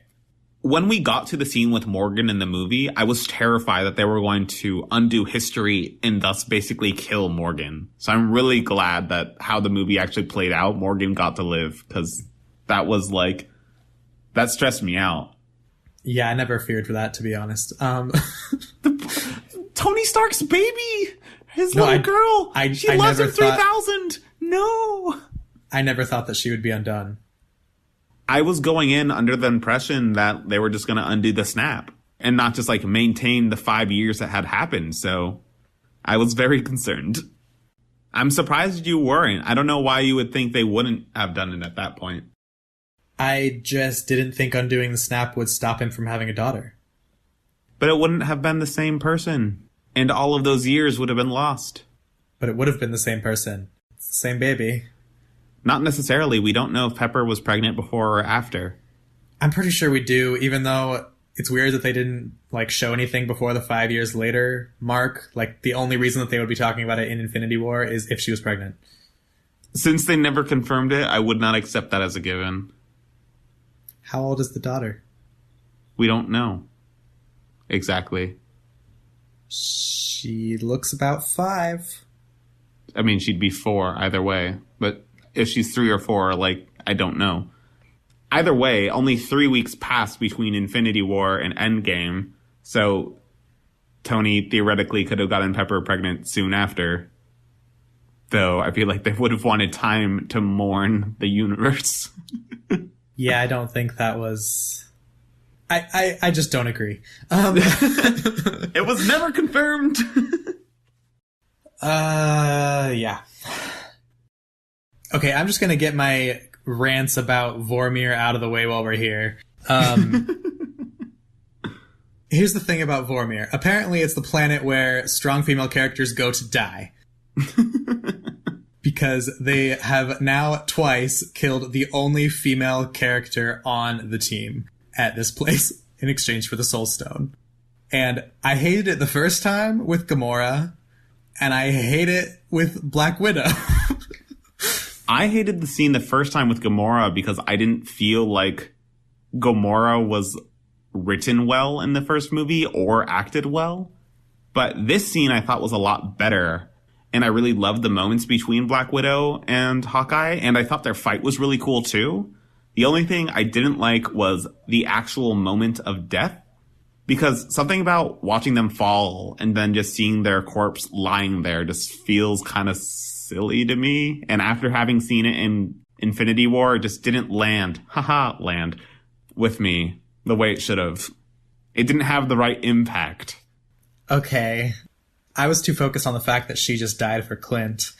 When we got to the scene with Morgan in the movie, I was terrified that they were going to undo history and thus basically kill Morgan. So I'm really glad that how the movie actually played out, Morgan got to live, because that was like, that stressed me out. Yeah, I never feared for that, to be honest. Tony Stark's baby! His little girl! She loves him 3000! No! I never thought that she would be undone. I was going in under the impression that they were just going to undo the snap and not just like maintain the 5 years that had happened. So I was very concerned. I'm surprised you weren't. I don't know why you would think they wouldn't have done it at that point. I just didn't think undoing the snap would stop him from having a daughter. But it wouldn't have been the same person. And all of those years would have been lost. But it would have been the same person. It's the same baby. Not necessarily. We don't know if Pepper was pregnant before or after. I'm pretty sure we do, even though it's weird that they didn't like show anything before the 5 years later mark. Like, the only reason that they would be talking about it in Infinity War is if she was pregnant. Since they never confirmed it, I would not accept that as a given. How old is the daughter? We don't know. Exactly. She looks about 5. I mean, she'd be 4 either way. But if she's 3 or 4, like, I don't know. Either way, only 3 weeks passed between Infinity War and Endgame. So Tony theoretically could have gotten Pepper pregnant soon after. Though I feel like they would have wanted time to mourn the universe. Yeah, I don't think that was... I just don't agree. It was never confirmed. Yeah. Okay, I'm just going to get my rants about Vormir out of the way while we're here. Here's the thing about Vormir. Apparently, it's the planet where strong female characters go to die. Because they have now twice killed the only female character on the team at this place in exchange for the Soul Stone. And I hated it the first time with Gamora, and I hate it with Black Widow. I hated the scene the first time with Gamora because I didn't feel like Gamora was written well in the first movie or acted well. But this scene I thought was a lot better. And I really loved the moments between Black Widow and Hawkeye. And I thought their fight was really cool too. The only thing I didn't like was the actual moment of death. Because something about watching them fall and then just seeing their corpse lying there just feels kind of silly to me. And after having seen it in Infinity War, it just didn't land with me the way it should have. It didn't have the right impact. Okay. I was too focused on the fact that she just died for Clint.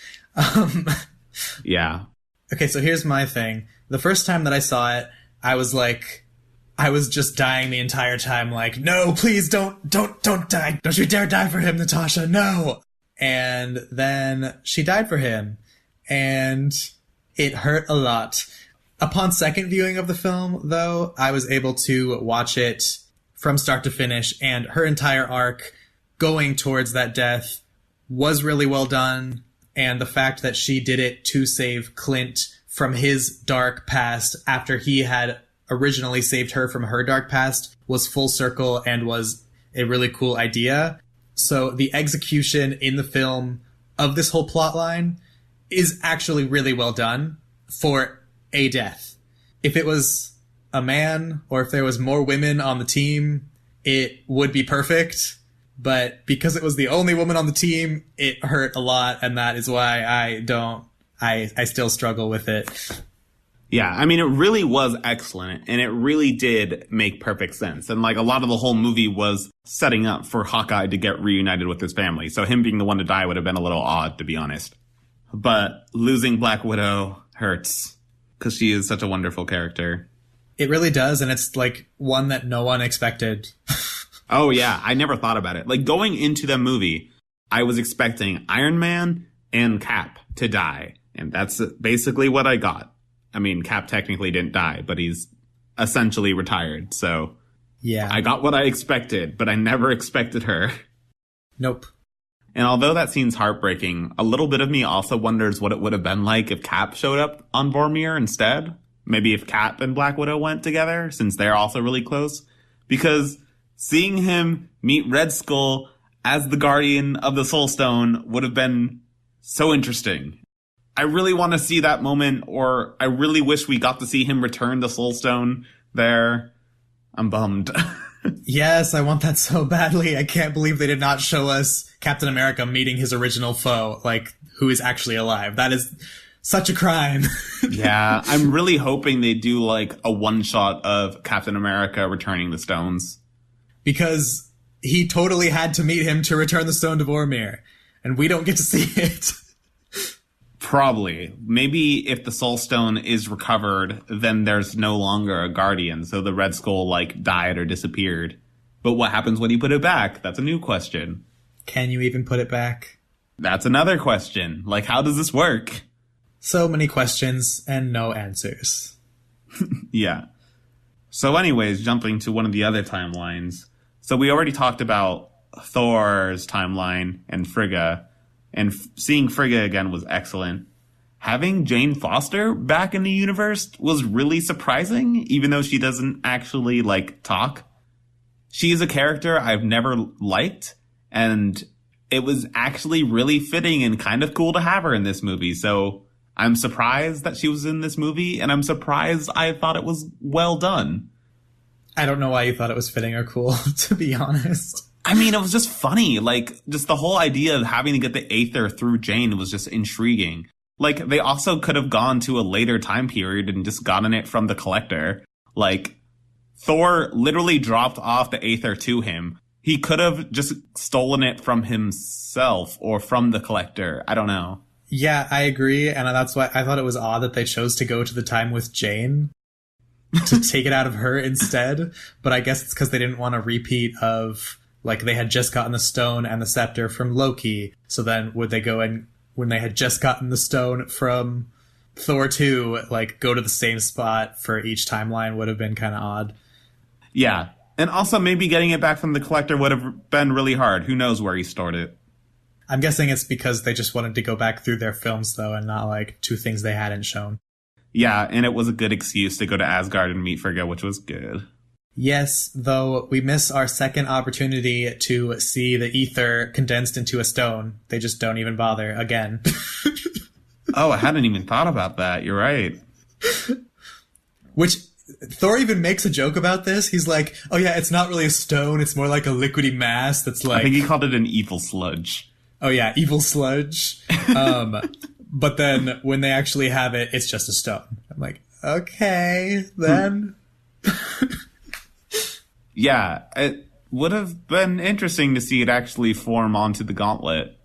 Yeah. Okay, so here's my thing. The first time that I saw it, I was just dying the entire time, like, no, please don't die. Don't you dare die for him, Natasha, no. And then she died for him. And it hurt a lot. Upon second viewing of the film, though, I was able to watch it from start to finish, and her entire arc going towards that death was really well done. And the fact that she did it to save Clint from his dark past after he had originally saved her from her dark past was full circle and was a really cool idea. So the execution in the film of this whole plot line is actually really well done for a death. If it was a man or if there was more women on the team, it would be perfect. But because it was the only woman on the team, it hurt a lot. And that is why I still struggle with it. Yeah, I mean, it really was excellent, and it really did make perfect sense. And, like, a lot of the whole movie was setting up for Hawkeye to get reunited with his family. So him being the one to die would have been a little odd, to be honest. but losing Black Widow hurts because she is such a wonderful character. It really does, and it's like one that no one expected. Oh yeah, I never thought about it. Like going into the movie, I was expecting Iron Man and Cap to die, and that's basically what I got. I mean, Cap technically didn't die, but he's essentially retired, so yeah. I got what I expected, but I never expected her. Nope. And although that seems heartbreaking, a little bit of me also wonders what it would have been like if Cap showed up on Vormir instead. Maybe if Cap and Black Widow went together, since they're also really close. Because seeing him meet Red Skull as the Guardian of the Soul Stone would have been so interesting. I really want to see that moment, or I really wish we got to see him return the Soul Stone there. I'm bummed. Yes, I want that so badly. I can't believe they did not show us Captain America meeting his original foe, like, who is actually alive. That is such a crime. Yeah, I'm really hoping they do, like, a one-shot of Captain America returning the stones. Because he totally had to meet him to return the stone to Vormir, and we don't get to see it. Probably. Maybe if the Soul Stone is recovered, then there's no longer a Guardian, so the Red Skull, like, died or disappeared. But what happens when you put it back? That's a new question. Can you even put it back? That's another question. Like, how does this work? So many questions and no answers. Yeah. So anyways, jumping to one of the other timelines. So we already talked about Thor's timeline and Frigga. And seeing Frigga again was excellent. Having Jane Foster back in the universe was really surprising, even though she doesn't actually, like, talk. She is a character I've never liked, and it was actually really fitting and kind of cool to have her in this movie. So I'm surprised that she was in this movie, and I'm surprised I thought it was well done. I don't know why you thought it was fitting or cool, to be honest. I mean, it was just funny. Like, just the whole idea of having to get the Aether through Jane was just intriguing. Like, they also could have gone to a later time period and just gotten it from the Collector. Like, Thor literally dropped off the Aether to him. He could have just stolen it from himself or from the Collector. I don't know. Yeah, I agree. And that's why I thought it was odd that they chose to go to the time with Jane to take it out of her instead. But I guess it's because they didn't want a repeat of... Like, they had just gotten the stone and the scepter from Loki. So then would they go and, when they had just gotten the stone from Thor 2, like, go to the same spot for each timeline would have been kind of odd. Yeah. And also maybe getting it back from the Collector would have been really hard. Who knows where he stored it? I'm guessing it's because they just wanted to go back through their films, though, and not, like, two things they hadn't shown. Yeah, and it was a good excuse to go to Asgard and meet Frigga, which was good. Yes, though we miss our second opportunity to see the ether condensed into a stone. They just don't even bother again. Oh, I hadn't even thought about that. You're right. Which, Thor even makes a joke about this. He's like, oh yeah, it's not really a stone. It's more like a liquidy mass that's like... I think he called it an evil sludge. Oh yeah, evil sludge. But then when they actually have it, it's just a stone. I'm like, okay, then... Yeah, it would have been interesting to see it actually form onto the gauntlet.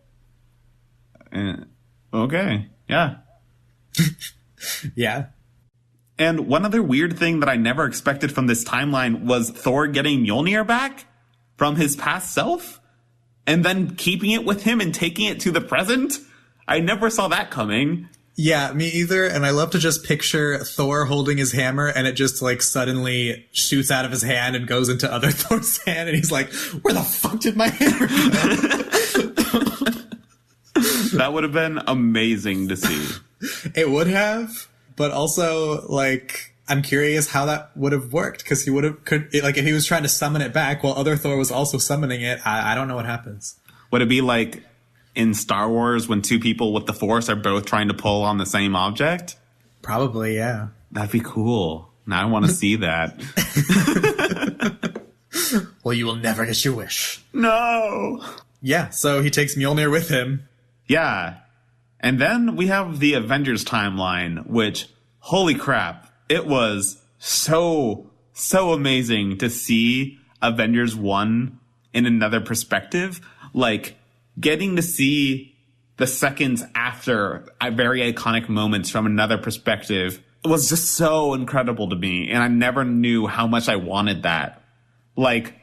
Okay, yeah. Yeah. And one other weird thing that I never expected from this timeline was Thor getting Mjolnir back from his past self, and then keeping it with him and taking it to the present. I never saw that coming. Yeah, me either. And I love to just picture Thor holding his hammer and it just like suddenly shoots out of his hand and goes into other Thor's hand. And he's like, where the fuck did my hammer go? That would have been amazing to see. It would have, but also like, I'm curious how that would have worked because he would have, like if he was trying to summon it back while other Thor was also summoning it, I don't know what happens. Would it be like in Star Wars when two people with the Force are both trying to pull on the same object? Probably, yeah. That'd be cool. Now I want to see that. Well, you will never get your wish. No! Yeah, so he takes Mjolnir with him. Yeah. And then we have the Avengers timeline, which, holy crap, it was so amazing to see Avengers 1 in another perspective. Like, getting to see the seconds after very iconic moments from another perspective was just so incredible to me. And I never knew how much I wanted that. Like,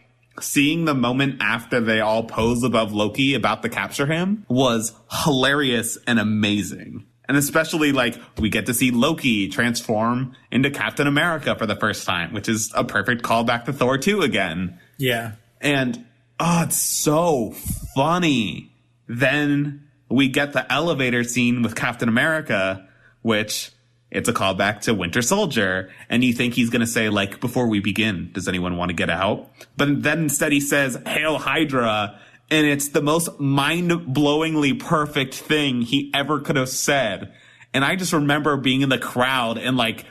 seeing the moment after they all pose above Loki about to capture him was hilarious and amazing. And especially, like, we get to see Loki transform into Captain America for the first time, which is a perfect callback to Thor 2 again. Yeah. And, oh, it's so funny. Then we get the elevator scene with Captain America, which it's a callback to Winter Soldier. And you think he's going to say, like, before we begin, does anyone want to get out? But then instead he says, Hail Hydra. And it's the most mind-blowingly perfect thing he ever could have said. And I just remember being in the crowd and, like,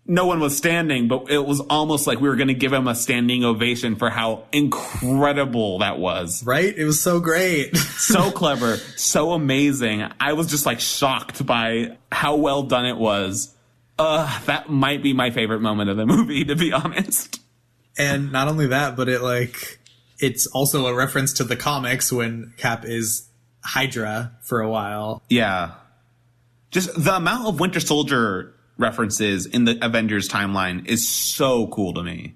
no one was standing, but it was almost like we were going to give him a standing ovation for how incredible that was. Right? It was so great. So clever, so amazing. I was just, like, shocked by how well done it was. That might be my favorite moment of the movie, to be honest. And not only that, but it's also a reference to the comics when Cap is Hydra for a while. Yeah. Just the amount of Winter Soldier references in the Avengers timeline is so cool to me.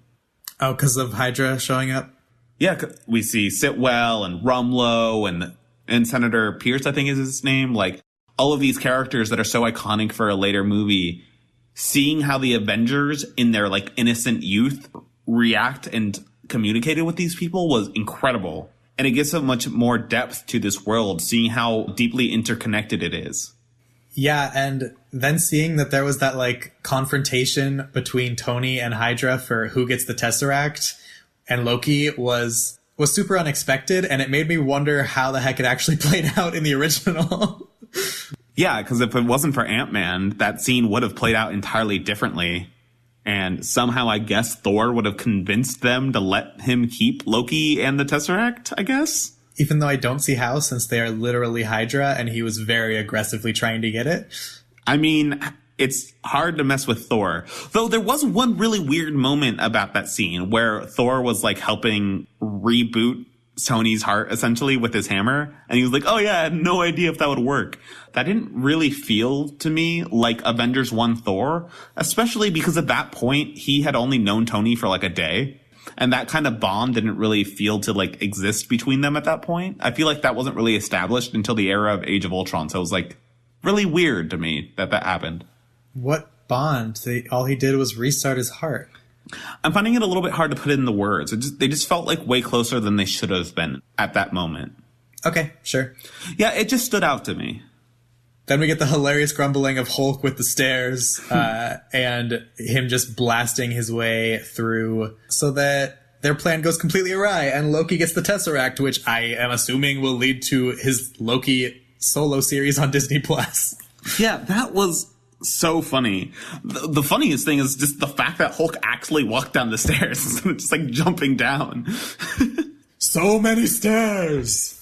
Oh, because of Hydra showing up? Yeah, we see Sitwell and Rumlow and Senator Pierce, I think is his name. Like, all of these characters that are so iconic for a later movie. Seeing how the Avengers in their, like, innocent youth react and communicated with these people was incredible. And it gives so much more depth to this world, seeing how deeply interconnected it is. Yeah, and then seeing that there was that, like, confrontation between Tony and Hydra for who gets the Tesseract and Loki was super unexpected, and it made me wonder how the heck it actually played out in the original. Yeah, because if it wasn't for Ant-Man, that scene would have played out entirely differently. And somehow, I guess, Thor would have convinced them to let him keep Loki and the Tesseract, I guess. Even though I don't see how, since they are literally Hydra, and he was very aggressively trying to get it. I mean, it's hard to mess with Thor. Though there was one really weird moment about that scene where Thor was, like, helping reboot Tony's heart, essentially, with his hammer. And he was like, oh, yeah, I had no idea if that would work. That didn't really feel to me like Avengers 1 Thor, especially because at that point, he had only known Tony for, like, a day. And that kind of bond didn't really feel to, like, exist between them at that point. I feel like that wasn't really established until the era of Age of Ultron. So it was, like, really weird to me that happened. What bond? All he did was restart his heart. I'm finding it a little bit hard to put it in the words. They just felt like way closer than they should have been at that moment. Okay, sure. Yeah, it just stood out to me. Then we get the hilarious grumbling of Hulk with the stairs and him just blasting his way through so that their plan goes completely awry and Loki gets the Tesseract, which I am assuming will lead to his Loki solo series on Disney+. Yeah, that was so funny. The funniest thing is just the fact that Hulk actually walked down the stairs instead of just, like, jumping down. So many stairs!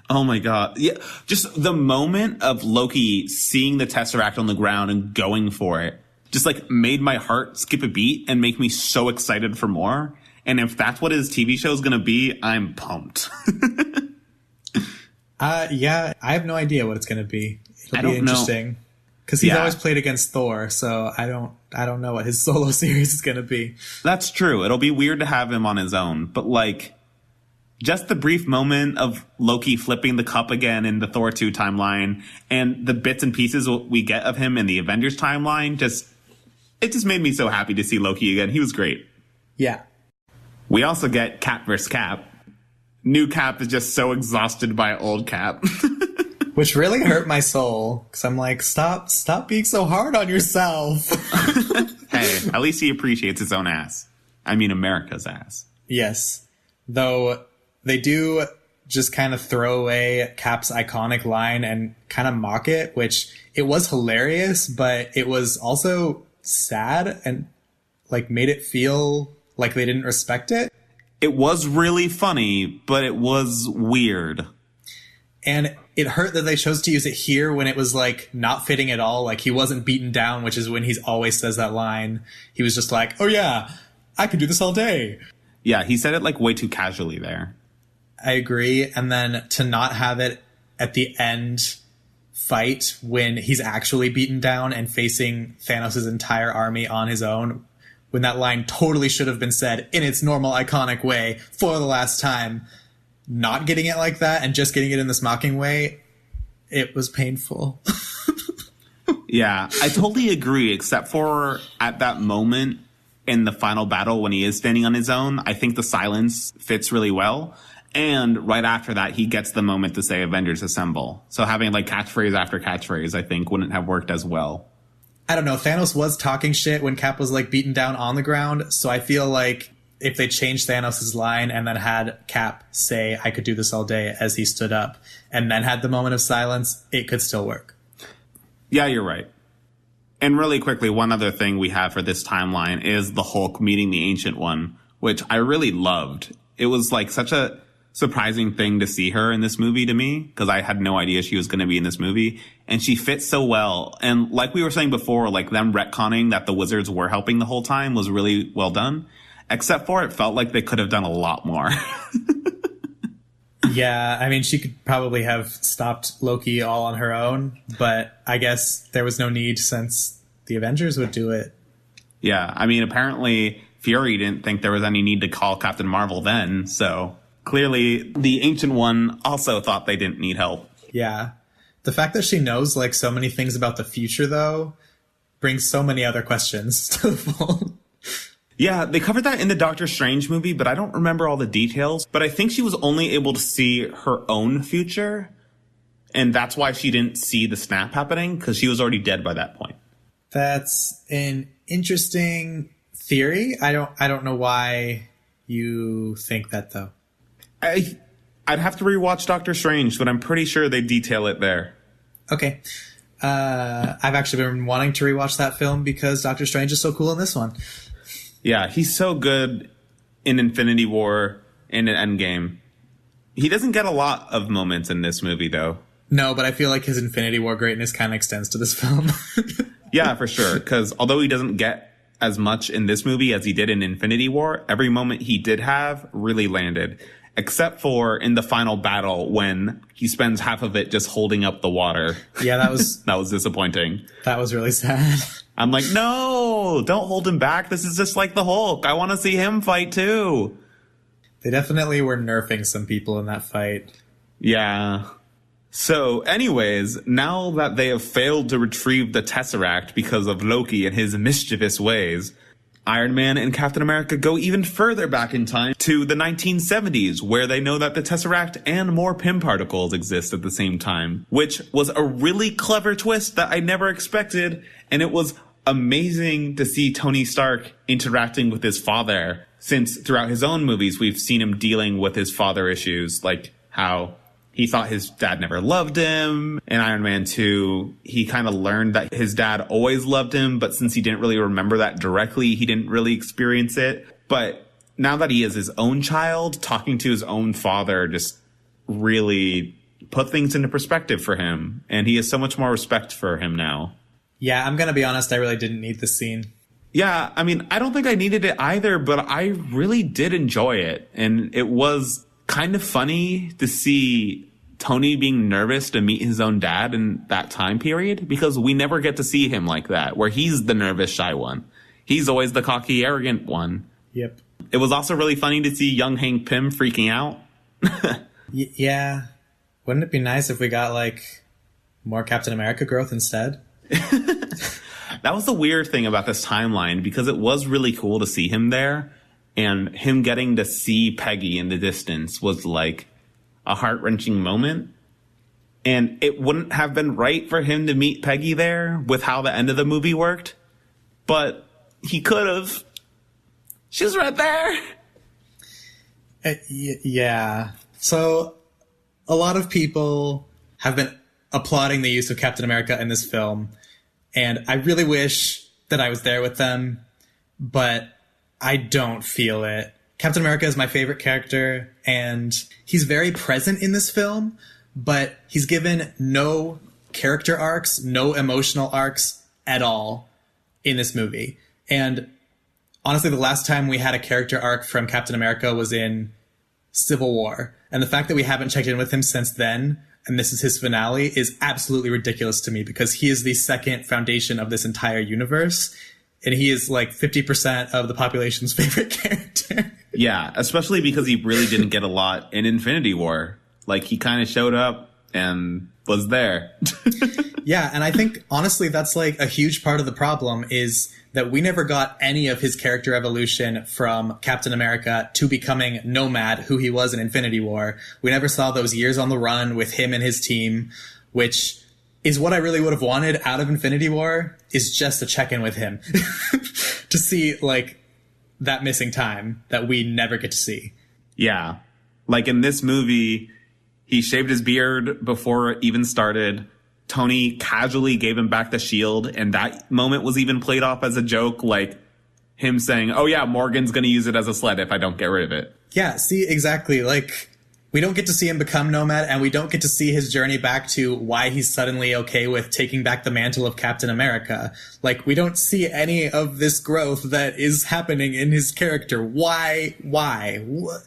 Oh my god. Yeah, just the moment of Loki seeing the Tesseract on the ground and going for it just, like, made my heart skip a beat and make me so excited for more. And if that's what his TV show is going to be, I'm pumped. Yeah, I have no idea what it's going to be. It'll be interesting. Because he's always played against Thor, so I don't know what his solo series is going to be. That's true. It'll be weird to have him on his own, but, like, just the brief moment of Loki flipping the cup again in the Thor 2 timeline and the bits and pieces we get of him in the Avengers timeline, it just made me so happy to see Loki again. He was great. Yeah. We also get Cap vs. Cap. New Cap is just so exhausted by old Cap. Which really hurt my soul, because I'm like, stop being so hard on yourself. Hey, at least he appreciates his own ass. I mean, America's ass. Yes. Though they do just kind of throw away Cap's iconic line and kind of mock it, which it was hilarious, but it was also sad and, like, made it feel like they didn't respect it. It was really funny, but it was weird. And it hurt that they chose to use it here when it was, like, not fitting at all. Like, he wasn't beaten down, which is when he always says that line. He was just like, oh yeah, I could do this all day. Yeah, he said it, like, way too casually there. I agree. And then to not have it at the end fight when he's actually beaten down and facing Thanos' entire army on his own, when that line totally should have been said in its normal iconic way for the last time, not getting it like that and just getting it in this mocking way, it was painful. Yeah, I totally agree, except for at that moment in the final battle when he is standing on his own, I think the silence fits really well. And right after that, he gets the moment to say Avengers Assemble. So having like catchphrase after catchphrase, I think wouldn't have worked as well. I don't know. Thanos was talking shit when Cap was like beaten down on the ground. So I feel like if they changed Thanos' line and then had Cap say, I could do this all day as he stood up, and then had the moment of silence, it could still work. Yeah, you're right. And really quickly, one other thing we have for this timeline is the Hulk meeting the Ancient One, which I really loved. It was like such a surprising thing to see her in this movie to me, because I had no idea she was going to be in this movie. And she fits so well. And like we were saying before, like them retconning that the wizards were helping the whole time was really well done. Except for it felt like they could have done a lot more. Yeah, I mean, she could probably have stopped Loki all on her own, but I guess there was no need since the Avengers would do it. Yeah, I mean, apparently Fury didn't think there was any need to call Captain Marvel then, so clearly the Ancient One also thought they didn't need help. Yeah. The fact that she knows, like, so many things about the future, though, brings so many other questions to the film. Yeah, they covered that in the Doctor Strange movie, but I don't remember all the details. But I think she was only able to see her own future, and that's why she didn't see the snap happening, because she was already dead by that point. That's an interesting theory. I don't know why you think that, though. I'd have to rewatch Doctor Strange, but I'm pretty sure they detail it there. Okay. I've actually been wanting to rewatch that film because Doctor Strange is so cool in this one. Yeah, he's so good in Infinity War and in Endgame. He doesn't get a lot of moments in this movie, though. No, but I feel like his Infinity War greatness kind of extends to this film. Yeah, for sure. Because although he doesn't get as much in this movie as he did in Infinity War, every moment he did have really landed. Except for in the final battle when he spends half of it just holding up the water. Yeah, that was that was disappointing. That was really sad. I'm like, no, don't hold him back. This is just like the Hulk. I want to see him fight too. They definitely were nerfing some people in that fight. Yeah. So anyways, now that they have failed to retrieve the Tesseract because of Loki and his mischievous ways, Iron Man and Captain America go even further back in time to the 1970s, where they know that the Tesseract and more Pym particles exist at the same time, which was a really clever twist that I never expected, and it was amazing to see Tony Stark interacting with his father, since throughout his own movies we've seen him dealing with his father issues, like how he thought his dad never loved him. In Iron Man 2, he kind of learned that his dad always loved him, but since he didn't really remember that directly, he didn't really experience it. But now that he is his own child, talking to his own father just really put things into perspective for him. And he has so much more respect for him now. Yeah, I'm going to be honest, I really didn't need this scene. Yeah, I mean, I don't think I needed it either, but I really did enjoy it. And it was kind of funny to see Tony being nervous to meet his own dad in that time period, because we never get to see him like that, where he's the nervous, shy one. He's always the cocky, arrogant one. Yep. It was also really funny to see young Hank Pym freaking out. Yeah. Wouldn't it be nice if we got, like, more Captain America growth instead? That was the weird thing about this timeline, because it was really cool to see him there. And him getting to see Peggy in the distance was like a heart-wrenching moment. And it wouldn't have been right for him to meet Peggy there with how the end of the movie worked. But he could have. She was right there. Yeah. So a lot of people have been applauding the use of Captain America in this film. And I really wish that I was there with them. But I don't feel it. Captain America is my favorite character, and he's very present in this film, but he's given no character arcs, no emotional arcs at all in this movie. And honestly, the last time we had a character arc from Captain America was in Civil War. And the fact that we haven't checked in with him since then, and this is his finale, is absolutely ridiculous to me, because he is the second foundation of this entire universe, and he is like 50% of the population's favorite character. Yeah, especially because he really didn't get a lot in Infinity War. Like, he kind of showed up and was there. Yeah, and I think, honestly, that's like a huge part of the problem, is that we never got any of his character evolution from Captain America to becoming Nomad, who he was in Infinity War. We never saw those years on the run with him and his team, which is what I really would have wanted out of Infinity War, is just a check-in with him. To see, like, that missing time that we never get to see. Yeah. Like, in this movie, he shaved his beard before it even started. Tony casually gave him back the shield, and that moment was even played off as a joke, like him saying, oh yeah, Morgan's gonna use it as a sled if I don't get rid of it. Yeah, see, exactly. Like, we don't get to see him become Nomad, and we don't get to see his journey back to why he's suddenly okay with taking back the mantle of Captain America. Like, we don't see any of this growth that is happening in his character. Why? What?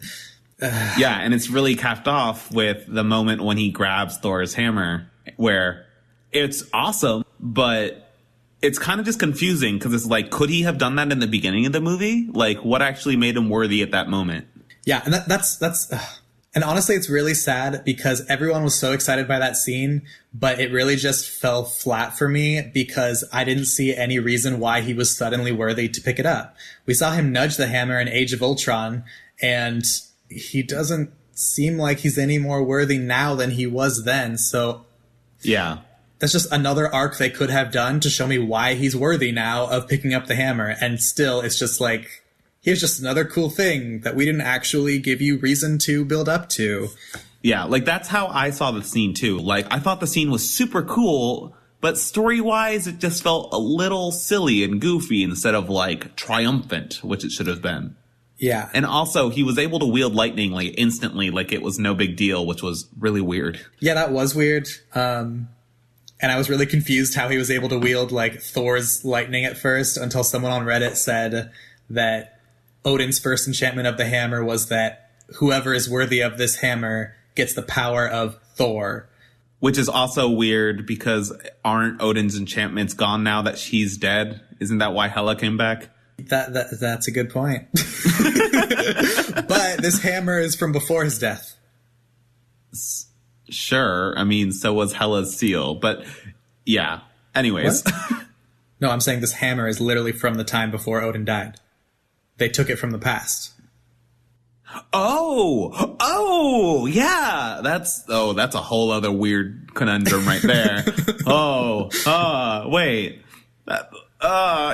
Yeah, and it's really capped off with the moment when he grabs Thor's hammer, where it's awesome, but it's kind of just confusing, because it's like, could he have done that in the beginning of the movie? Like, what actually made him worthy at that moment? Yeah, and that's and honestly, it's really sad, because everyone was so excited by that scene, but it really just fell flat for me, because I didn't see any reason why he was suddenly worthy to pick it up. We saw him nudge the hammer in Age of Ultron, and he doesn't seem like he's any more worthy now than he was then, so yeah. That's just another arc they could have done to show me why he's worthy now of picking up the hammer. And still, it's just like, here's just another cool thing that we didn't actually give you reason to build up to. Yeah, like, that's how I saw the scene, too. Like, I thought the scene was super cool, but story-wise, it just felt a little silly and goofy instead of, like, triumphant, which it should have been. Yeah. And also, he was able to wield lightning, like, instantly, like it was no big deal, which was really weird. Yeah, that was weird. And I was really confused how he was able to wield, like, Thor's lightning at first, until someone on Reddit said that Odin's first enchantment of the hammer was that whoever is worthy of this hammer gets the power of Thor. Which is also weird, because aren't Odin's enchantments gone now that she's dead? Isn't that why Hela came back? That's a good point. But this hammer is from before his death. Sure. I mean, so was Hela's seal. But, yeah. Anyways. No, I'm saying this hammer is literally from the time before Odin died. They took it from the past. Oh, yeah. That's a whole other weird conundrum right there. Wait.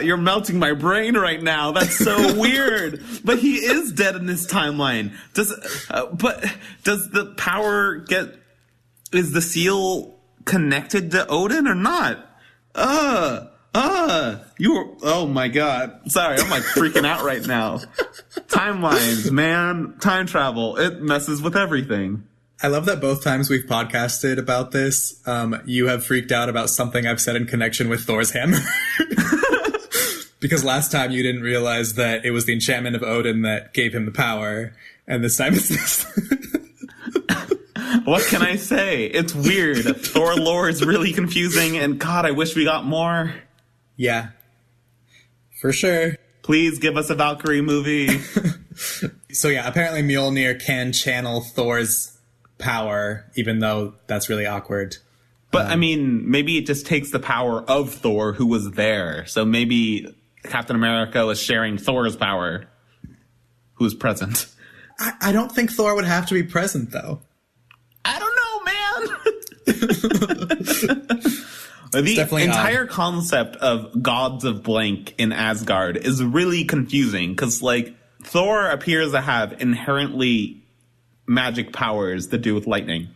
You're melting my brain right now. That's so weird. But he is dead in this timeline. Does the power is the seal connected to Odin or not? Oh my God. Sorry, I'm like freaking out right now. Timelines, man. Time travel. It messes with everything. I love that both times we've podcasted about this, you have freaked out about something I've said in connection with Thor's hammer. Because last time you didn't realize that it was the enchantment of Odin that gave him the power, and this time it's this. What can I say? It's weird. Thor lore is really confusing, and God, I wish we got more. Yeah. For sure. Please give us a Valkyrie movie. So yeah, apparently Mjolnir can channel Thor's power, even though that's really awkward. But, I mean, maybe it just takes the power of Thor, who was there. So maybe Captain America was sharing Thor's power, who was present. I don't think Thor would have to be present, though. I don't know, man. The entire concept of gods of blank in Asgard is really confusing, because, like, Thor appears to have inherently magic powers that do with lightning.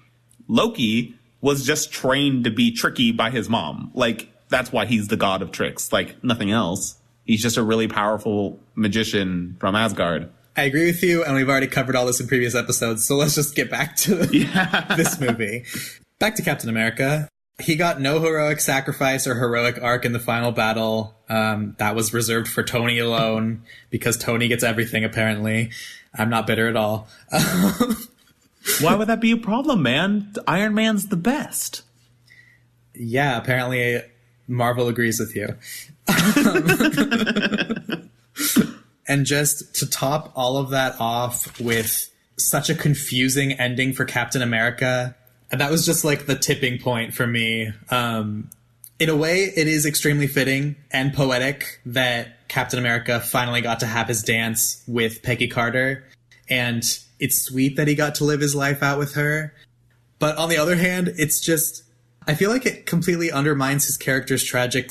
Loki was just trained to be tricky by his mom. Like, that's why he's the god of tricks. Like, nothing else. He's just a really powerful magician from Asgard. I agree with you, and we've already covered all this in previous episodes, so let's just get back to this movie. Back to Captain America. He got no heroic sacrifice or heroic arc in the final battle. That was reserved for Tony alone, because Tony gets everything, apparently. I'm not bitter at all. Why would that be a problem, man? Iron Man's the best. Yeah, apparently Marvel agrees with you. And just to top all of that off with such a confusing ending for Captain America, that was just like the tipping point for me. In a way, it is extremely fitting and poetic that Captain America finally got to have his dance with Peggy Carter. And it's sweet that he got to live his life out with her. But on the other hand, it's just, I feel like it completely undermines his character's tragic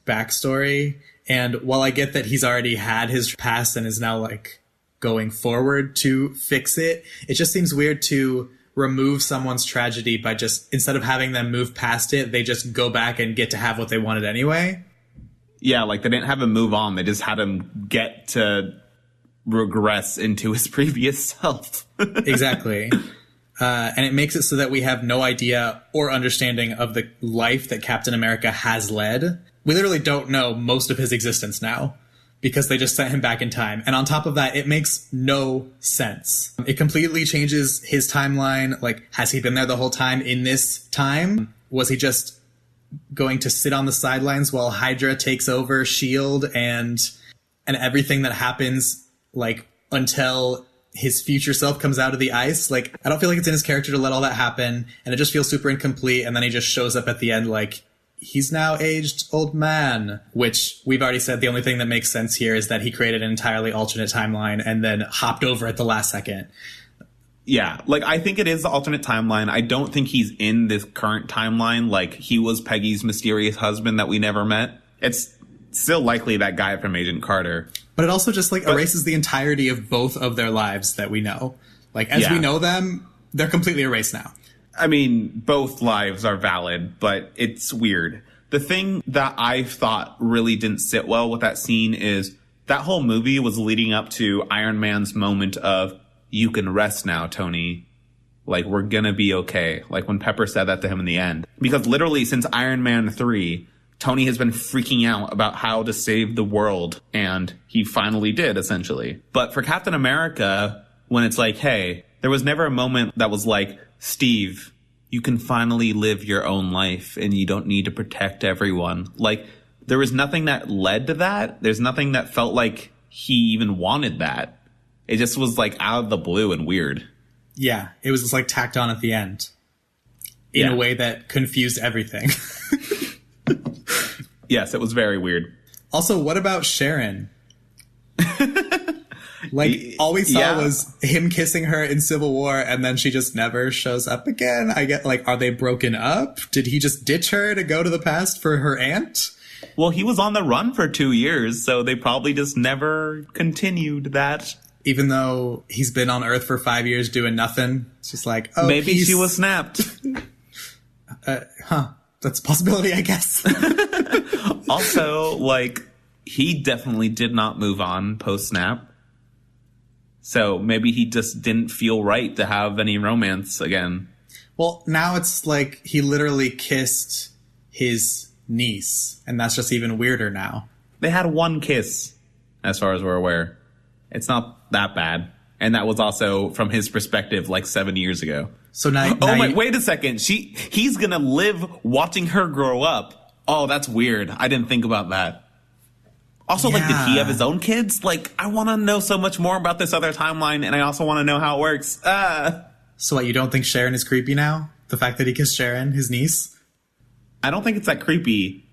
backstory. And while I get that he's already had his past and is now like going forward to fix it, it just seems weird to remove someone's tragedy by just, instead of having them move past it, they just go back and get to have what they wanted anyway. Yeah, like they didn't have him move on. They just had him get to regress into his previous self. Exactly. And it makes it so that we have no idea or understanding of the life that Captain America has led. We literally don't know most of his existence now because they just sent him back in time. And on top of that, it makes no sense. It completely changes his timeline. Like, has he been there the whole time in this time? Was he just going to sit on the sidelines while Hydra takes over S.H.I.E.L.D. and everything that happens, like, until his future self comes out of the ice? Like, I don't feel like it's in his character to let all that happen, and it just feels super incomplete, and then he just shows up at the end like, he's now aged old man, which we've already said the only thing that makes sense here is that he created an entirely alternate timeline and then hopped over at the last second. Yeah, like, I think it is the alternate timeline. I don't think he's in this current timeline. Like, he was Peggy's mysterious husband that we never met. It's still likely that guy from Agent Carter. But it also just, like, erases the entirety of both of their lives that we know. Like, as we know them, they're completely erased now. I mean, both lives are valid, but it's weird. The thing that I thought really didn't sit well with that scene is that whole movie was leading up to Iron Man's moment of, you can rest now, Tony. Like, we're gonna be okay. Like, when Pepper said that to him in the end. Because literally, since Iron Man 3, Tony has been freaking out about how to save the world, and he finally did, essentially. But for Captain America, when it's like, hey, there was never a moment that was like, Steve, you can finally live your own life, and you don't need to protect everyone. Like, there was nothing that led to that. There's nothing that felt like he even wanted that. It just was, like, out of the blue and weird. Yeah, it was just, like, tacked on at the end in a way that confused everything. Yes, it was very weird. Also, what about Sharon? Like, all we saw was him kissing her in Civil War, and then she just never shows up again. I get, like, are they broken up? Did he just ditch her to go to the past for her aunt? Well, he was on the run for 2 years, so they probably just never continued that. Even though he's been on Earth for 5 years doing nothing. It's just like, oh, maybe she was snapped. That's a possibility, I guess. Also, like, he definitely did not move on post-snap. So maybe he just didn't feel right to have any romance again. Well, now it's like he literally kissed his niece, and that's just even weirder now. They had one kiss, as far as we're aware. It's not that bad. And that was also, from his perspective, like 7 years ago. So now... wait a second. He's gonna live watching her grow up. Oh, that's weird. I didn't think about that. Also, like, did he have his own kids? Like, I want to know so much more about this other timeline, and I also want to know how it works. So what, you don't think Sharon is creepy now? The fact that he kissed Sharon, his niece? I don't think it's that creepy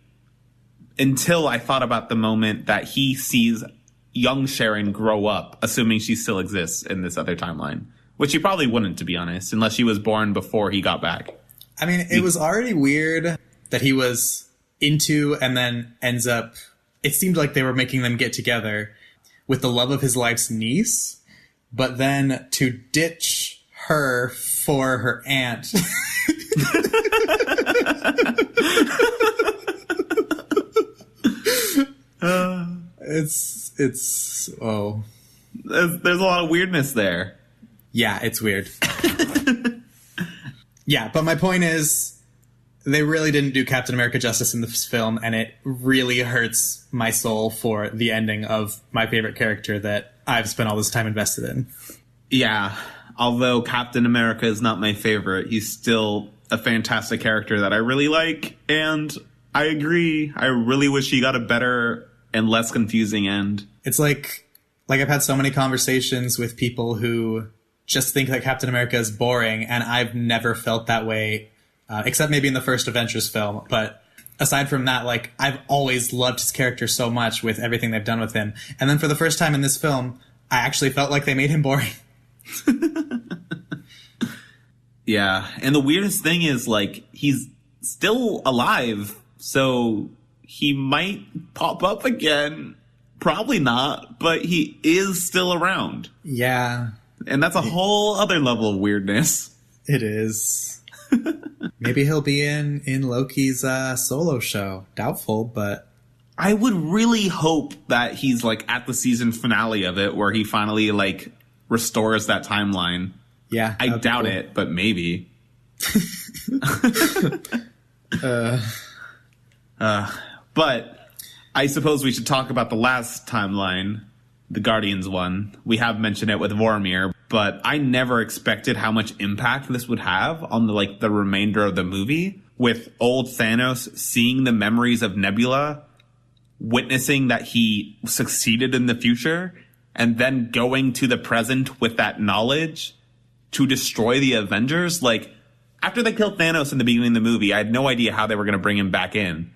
until I thought about the moment that he sees young Sharon grow up, assuming she still exists in this other timeline. Which she probably wouldn't, to be honest, unless she was born before he got back. I mean, it was already weird that he was into and then ends up... It seemed like they were making them get together with the love of his life's niece, but then to ditch her for her aunt. There's a lot of weirdness there. Yeah, it's weird. Yeah, but my point is, they really didn't do Captain America justice in this film, and it really hurts my soul for the ending of my favorite character that I've spent all this time invested in. Yeah. Although Captain America is not my favorite, he's still a fantastic character that I really like. And I agree. I really wish he got a better and less confusing end. It's like I've had so many conversations with people who just think that Captain America is boring, and I've never felt that way, except maybe in the first Avengers film. But aside from that, like, I've always loved his character so much with everything they've done with him. And then for the first time in this film, I actually felt like they made him boring. Yeah, and the weirdest thing is, like, he's still alive, so he might pop up again. Probably not, but he is still around. Yeah. And that's a whole other level of weirdness. It is. Maybe he'll be in Loki's solo show. Doubtful, but... I would really hope that he's, like, at the season finale of it, where he finally, like, restores that timeline. Yeah. I doubt it, but maybe. But I suppose we should talk about the last timeline, the Guardians one. We have mentioned it with Vormir, but I never expected how much impact this would have on the remainder of the movie, with old Thanos seeing the memories of Nebula, witnessing that he succeeded in the future, and then going to the present with that knowledge to destroy the Avengers. Like, after they killed Thanos in the beginning of the movie, I had no idea how they were going to bring him back in.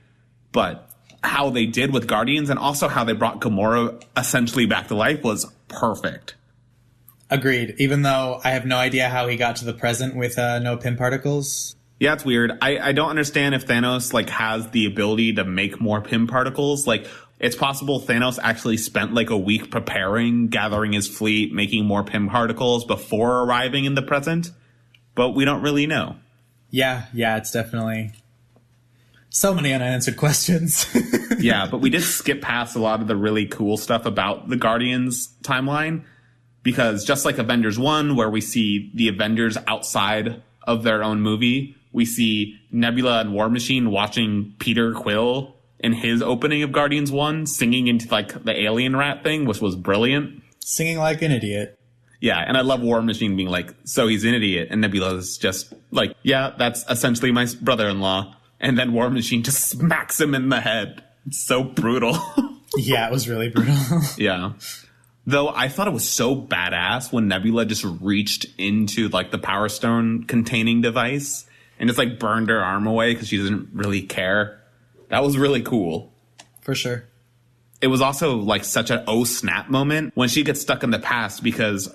But how they did with Guardians, and also how they brought Gamora essentially back to life, was perfect. Agreed. Even though I have no idea how he got to the present with no Pym particles. Yeah, it's weird. I don't understand if Thanos, like, has the ability to make more Pym particles. Like, it's possible Thanos actually spent, like, a week preparing, gathering his fleet, making more Pym particles before arriving in the present. But we don't really know. Yeah, it's definitely... so many unanswered questions. Yeah, but we did skip past a lot of the really cool stuff about the Guardians timeline. Because just like Avengers 1, where we see the Avengers outside of their own movie, we see Nebula and War Machine watching Peter Quill in his opening of Guardians 1, singing into, like, the alien rat thing, which was brilliant. Singing like an idiot. Yeah, and I love War Machine being like, so he's an idiot. And Nebula's just like, yeah, that's essentially my brother-in-law. And then War Machine just smacks him in the head. It's so brutal. Yeah, it was really brutal. Yeah. Though I thought it was so badass when Nebula just reached into, like, the Power Stone containing device and just, like, burned her arm away because she doesn't really care. That was really cool. For sure. It was also, like, such an oh snap moment when she gets stuck in the past because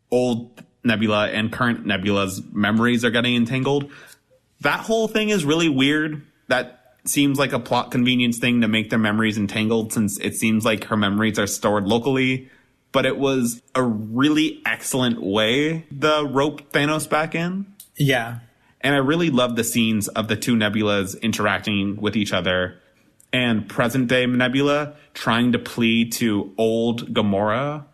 old Nebula and current Nebula's memories are getting entangled. That whole thing is really weird. That seems like a plot convenience thing to make their memories entangled, since it seems like her memories are stored locally. But it was a really excellent way the rope Thanos back in. Yeah. And I really love the scenes of the two Nebulas interacting with each other, and present-day Nebula trying to plead to old Gamora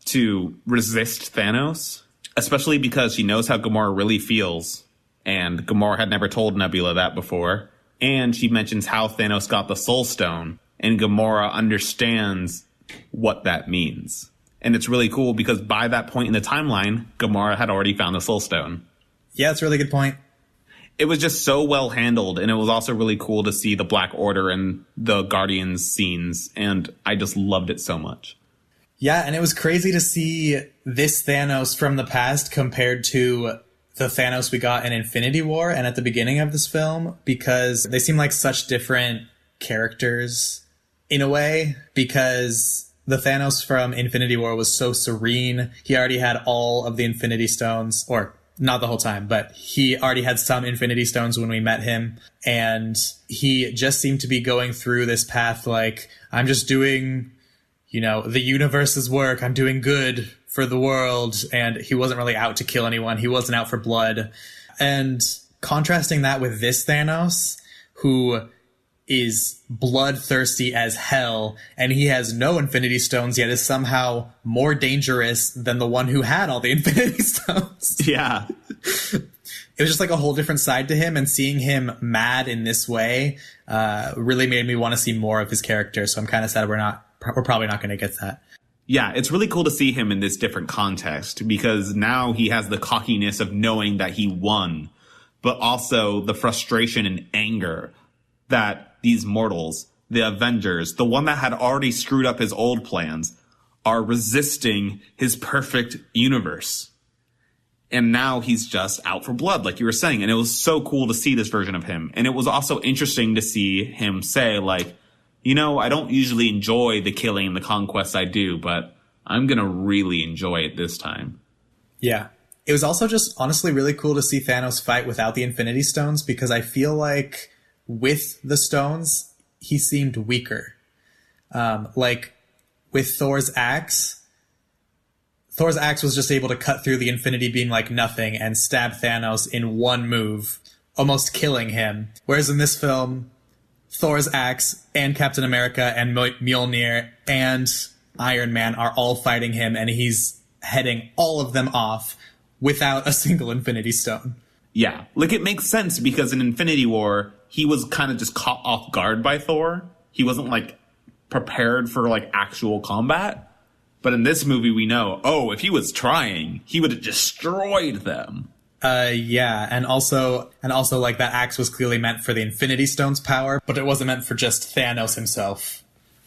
to resist Thanos, especially because she knows how Gamora really feels. And Gamora had never told Nebula that before. And she mentions how Thanos got the Soul Stone, and Gamora understands what that means. And it's really cool because by that point in the timeline, Gamora had already found the Soul Stone. Yeah, that's a really good point. It was just so well handled, and it was also really cool to see the Black Order and the Guardians scenes, and I just loved it so much. Yeah, and it was crazy to see this Thanos from the past compared to the Thanos we got in Infinity War and at the beginning of this film, because they seem like such different characters in a way, because the Thanos from Infinity War was so serene. He already had all of the Infinity Stones, or not the whole time, but he already had some Infinity Stones when we met him. And he just seemed to be going through this path like, I'm just doing, you know, the universe's work. I'm doing good for the world. And he wasn't really out to kill anyone. He wasn't out for blood. And contrasting that with this Thanos, who is bloodthirsty as hell, and he has no Infinity Stones, yet is somehow more dangerous than the one who had all the Infinity Stones. Yeah. It was just like a whole different side to him, and seeing him mad in this way really made me want to see more of his character, so I'm kind of sad we're probably not going to get that. Yeah, it's really cool to see him in this different context because now he has the cockiness of knowing that he won, but also the frustration and anger that these mortals, the Avengers, the one that had already screwed up his old plans, are resisting his perfect universe. And now he's just out for blood, like you were saying. And it was so cool to see this version of him. And it was also interesting to see him say, like, you know, I don't usually enjoy the killing and the conquest I do, but I'm going to really enjoy it this time. Yeah. It was also just honestly really cool to see Thanos fight without the Infinity Stones, because I feel like with the stones, he seemed weaker. Like with Thor's axe was just able to cut through the Infinity Beam like nothing and stab Thanos in one move, almost killing him. Whereas in this film, Thor's axe and Captain America and Mjolnir and Iron Man are all fighting him, and he's heading all of them off without a single Infinity Stone. Yeah, like it makes sense because in Infinity War, he was kind of just caught off guard by Thor. He wasn't like prepared for like actual combat. But in this movie, we know, oh, if he was trying, he would have destroyed them. Yeah, and also like that axe was clearly meant for the Infinity Stone's power, but it wasn't meant for just Thanos himself.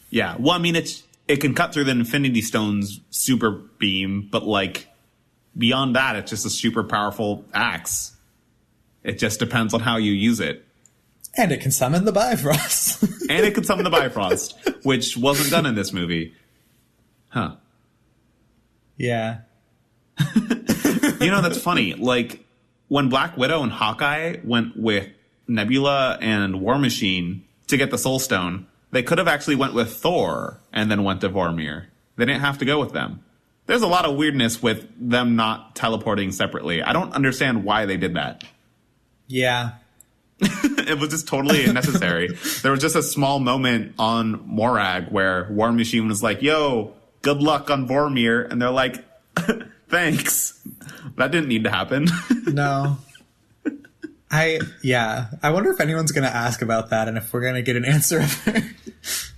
Yeah, well, I mean, it can cut through the Infinity Stone's super beam, but like beyond that, it's just a super powerful axe. It just depends on how you use it. And it can summon the Bifrost. And it can summon the Bifrost, which wasn't done in this movie. Huh. Yeah. You know, that's funny. Like, when Black Widow and Hawkeye went with Nebula and War Machine to get the Soul Stone, they could have actually went with Thor and then went to Vormir. They didn't have to go with them. There's a lot of weirdness with them not teleporting separately. I don't understand why they did that. Yeah. It was just totally unnecessary. There was just a small moment on Morag where War Machine was like, yo, good luck on Vormir. And they're like, thanks. That didn't need to happen. No. I wonder if anyone's going to ask about that and if we're going to get an answer ever.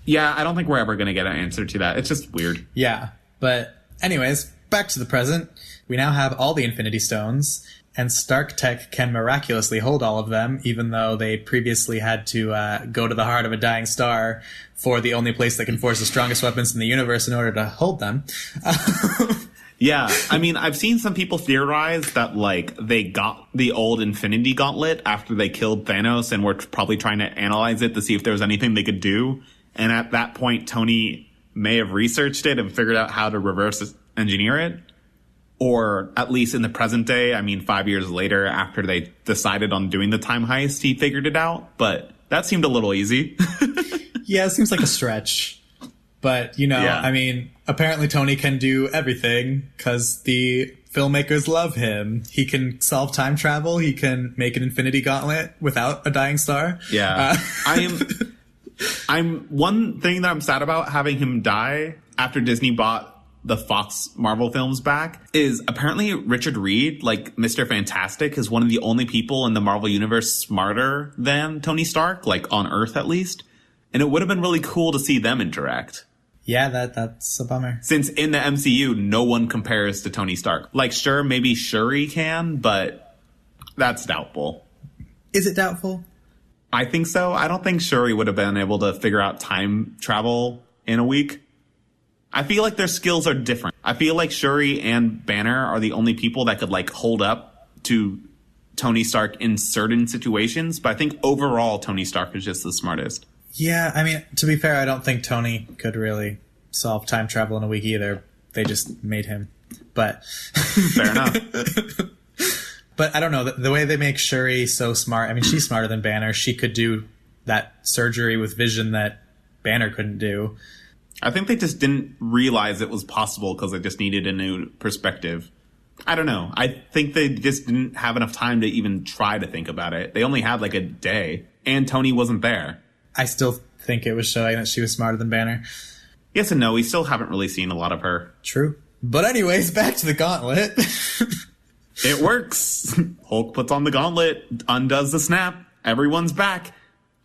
Yeah, I don't think we're ever going to get an answer to that. It's just weird. Yeah. But anyways, back to the present. We now have all the Infinity Stones, and Stark Tech can miraculously hold all of them, even though they previously had to go to the heart of a dying star for the only place that can force the strongest weapons in the universe in order to hold them. Yeah, I mean, I've seen some people theorize that, like, they got the old Infinity Gauntlet after they killed Thanos and were probably trying to analyze it to see if there was anything they could do. And at that point, Tony may have researched it and figured out how to reverse engineer it. Or at least in the present day, I mean, 5 years later, after they decided on doing the time heist, he figured it out. But that seemed a little easy. Yeah, it seems like a stretch. But, you know, yeah. I mean, apparently Tony can do everything because the filmmakers love him. He can solve time travel. He can make an Infinity Gauntlet without a dying star. Yeah. I'm one thing that I'm sad about having him die after Disney bought the Fox Marvel films back is apparently Richard Reed, like Mr. Fantastic, is one of the only people in the Marvel universe smarter than Tony Stark, like on Earth at least. And it would have been really cool to see them interact. Yeah, that's a bummer. Since in the MCU, no one compares to Tony Stark. Like, sure, maybe Shuri can, but that's doubtful. Is it doubtful? I think so. I don't think Shuri would have been able to figure out time travel in a week. I feel like their skills are different. I feel like Shuri and Banner are the only people that could, like, hold up to Tony Stark in certain situations. But I think overall, Tony Stark is just the smartest. Yeah, I mean, to be fair, I don't think Tony could really solve time travel in a week either. They just made him. But fair enough. But I don't know, the way they make Shuri so smart, I mean, she's smarter than Banner. She could do that surgery with vision that Banner couldn't do. I think they just didn't realize it was possible because they just needed a new perspective. I don't know. I think they just didn't have enough time to even try to think about it. They only had like a day, and Tony wasn't there. I still think it was showing that she was smarter than Banner. Yes and no. We still haven't really seen a lot of her. True. But anyways, back to the gauntlet. It works. Hulk puts on the gauntlet, undoes the snap. Everyone's back.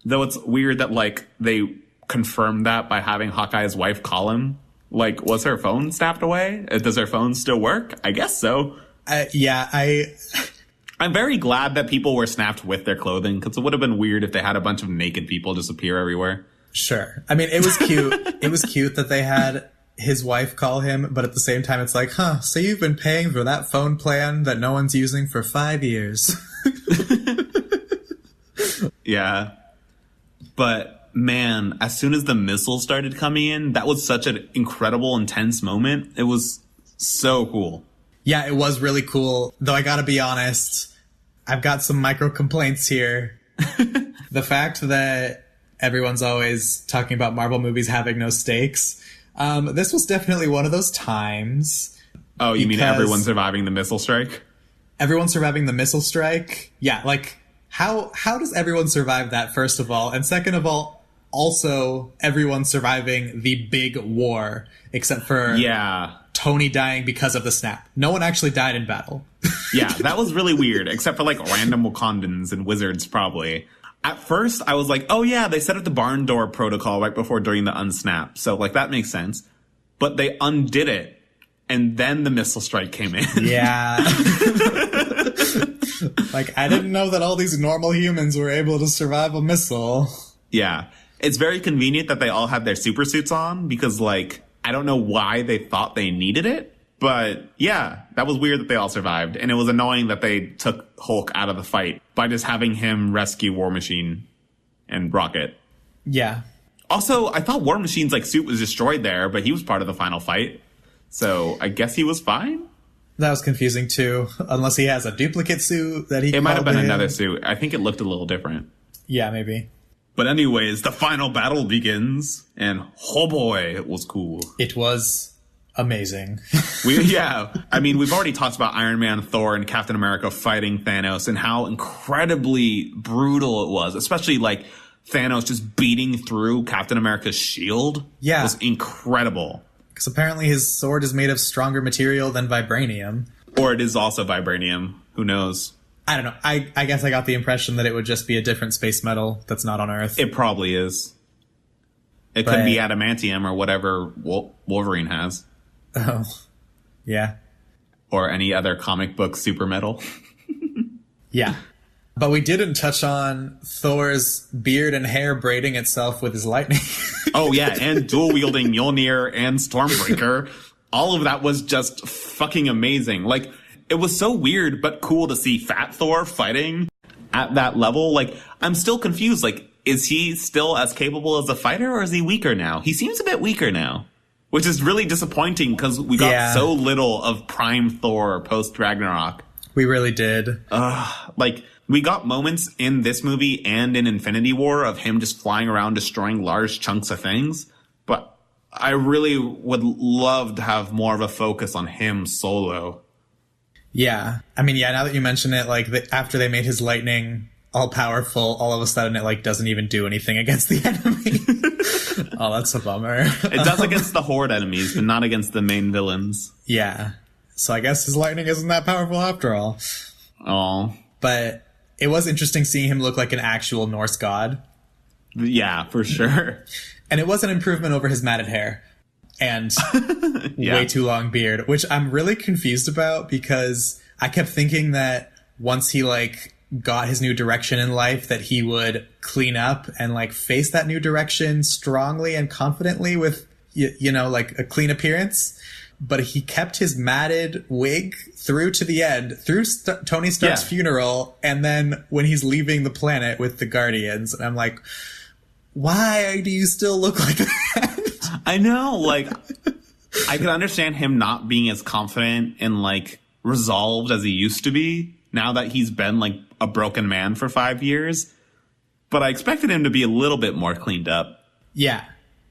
Though it's weird that, like, they confirmed that by having Hawkeye's wife call him. Like, was her phone snapped away? Does her phone still work? I guess so. I'm very glad that people were snapped with their clothing, because it would have been weird if they had a bunch of naked people just appear everywhere. Sure. I mean, it was cute. It was cute that they had his wife call him, but at the same time, it's like, so you've been paying for that phone plan that no one's using for 5 years. Yeah. But, man, as soon as the missiles started coming in, that was such an incredible, intense moment. It was so cool. Yeah, it was really cool. Though I gotta be honest, I've got some micro complaints here. The fact that everyone's always talking about Marvel movies having no stakes. This was definitely one of those times. Oh, you mean everyone surviving the missile strike? Everyone surviving the missile strike? Yeah, like, how does everyone survive that, first of all? And second of all, also everyone surviving the big war, except for Tony dying because of the snap. No one actually died in battle. Yeah, that was really weird, except for like random Wakandans and wizards probably. At first, I was like, oh yeah, they set up the barn door protocol right before doing the unsnap. So like that makes sense. But they undid it. And then the missile strike came in. Yeah. Like, I didn't know that all these normal humans were able to survive a missile. Yeah. It's very convenient that they all had their super suits on because, like, I don't know why they thought they needed it. But, yeah, that was weird that they all survived. And it was annoying that they took Hulk out of the fight by just having him rescue War Machine and Rocket. Yeah. Also, I thought War Machine's, like, suit was destroyed there, but he was part of the final fight. So I guess he was fine? That was confusing, too. Unless he has a duplicate suit that he It might have been another suit. I think it looked a little different. Yeah, maybe. But anyways, the final battle begins, and oh boy, it was cool. It was amazing. I mean, we've already talked about Iron Man, Thor, and Captain America fighting Thanos and how incredibly brutal it was, especially like Thanos just beating through Captain America's shield. Yeah. It was incredible. Because apparently his sword is made of stronger material than vibranium. Or it is also vibranium. Who knows? I don't know. I guess I got the impression that it would just be a different space metal that's not on Earth. It probably is. It could be adamantium or whatever Wolverine has. Oh, yeah. Or any other comic book super metal. Yeah. But we didn't touch on Thor's beard and hair braiding itself with his lightning. Oh, yeah, and dual-wielding Mjolnir and Stormbreaker. All of that was just fucking amazing. Like, it was so weird but cool to see Fat Thor fighting at that level. Like, I'm still confused. Like, is he still as capable as a fighter, or is he weaker now? He seems a bit weaker now, which is really disappointing because we got so little of Prime Thor post-Ragnarok. We really did. Like, we got moments in this movie and in Infinity War of him just flying around destroying large chunks of things, but I really would love to have more of a focus on him solo. Yeah. I mean, yeah, now that you mention it, like, after they made his lightning all-powerful, all of a sudden it, like, doesn't even do anything against the enemy. Oh, that's a bummer. It does against the Horde enemies, but not against the main villains. Yeah. So I guess his lightning isn't that powerful after all. Oh. But it was interesting seeing him look like an actual Norse god. Yeah, for sure. And it was an improvement over his matted hair and way too long beard, which I'm really confused about because I kept thinking that once he, like, got his new direction in life, that he would clean up and, like, face that new direction strongly and confidently with, you know, like, a clean appearance. But he kept his matted wig through to the end, through Tony Stark's funeral, and then when he's leaving the planet with the Guardians. And I'm like, why do you still look like that? I know, like, I can understand him not being as confident and, like, resolved as he used to be, now that he's been, like, a broken man for 5 years. But I expected him to be a little bit more cleaned up. Yeah,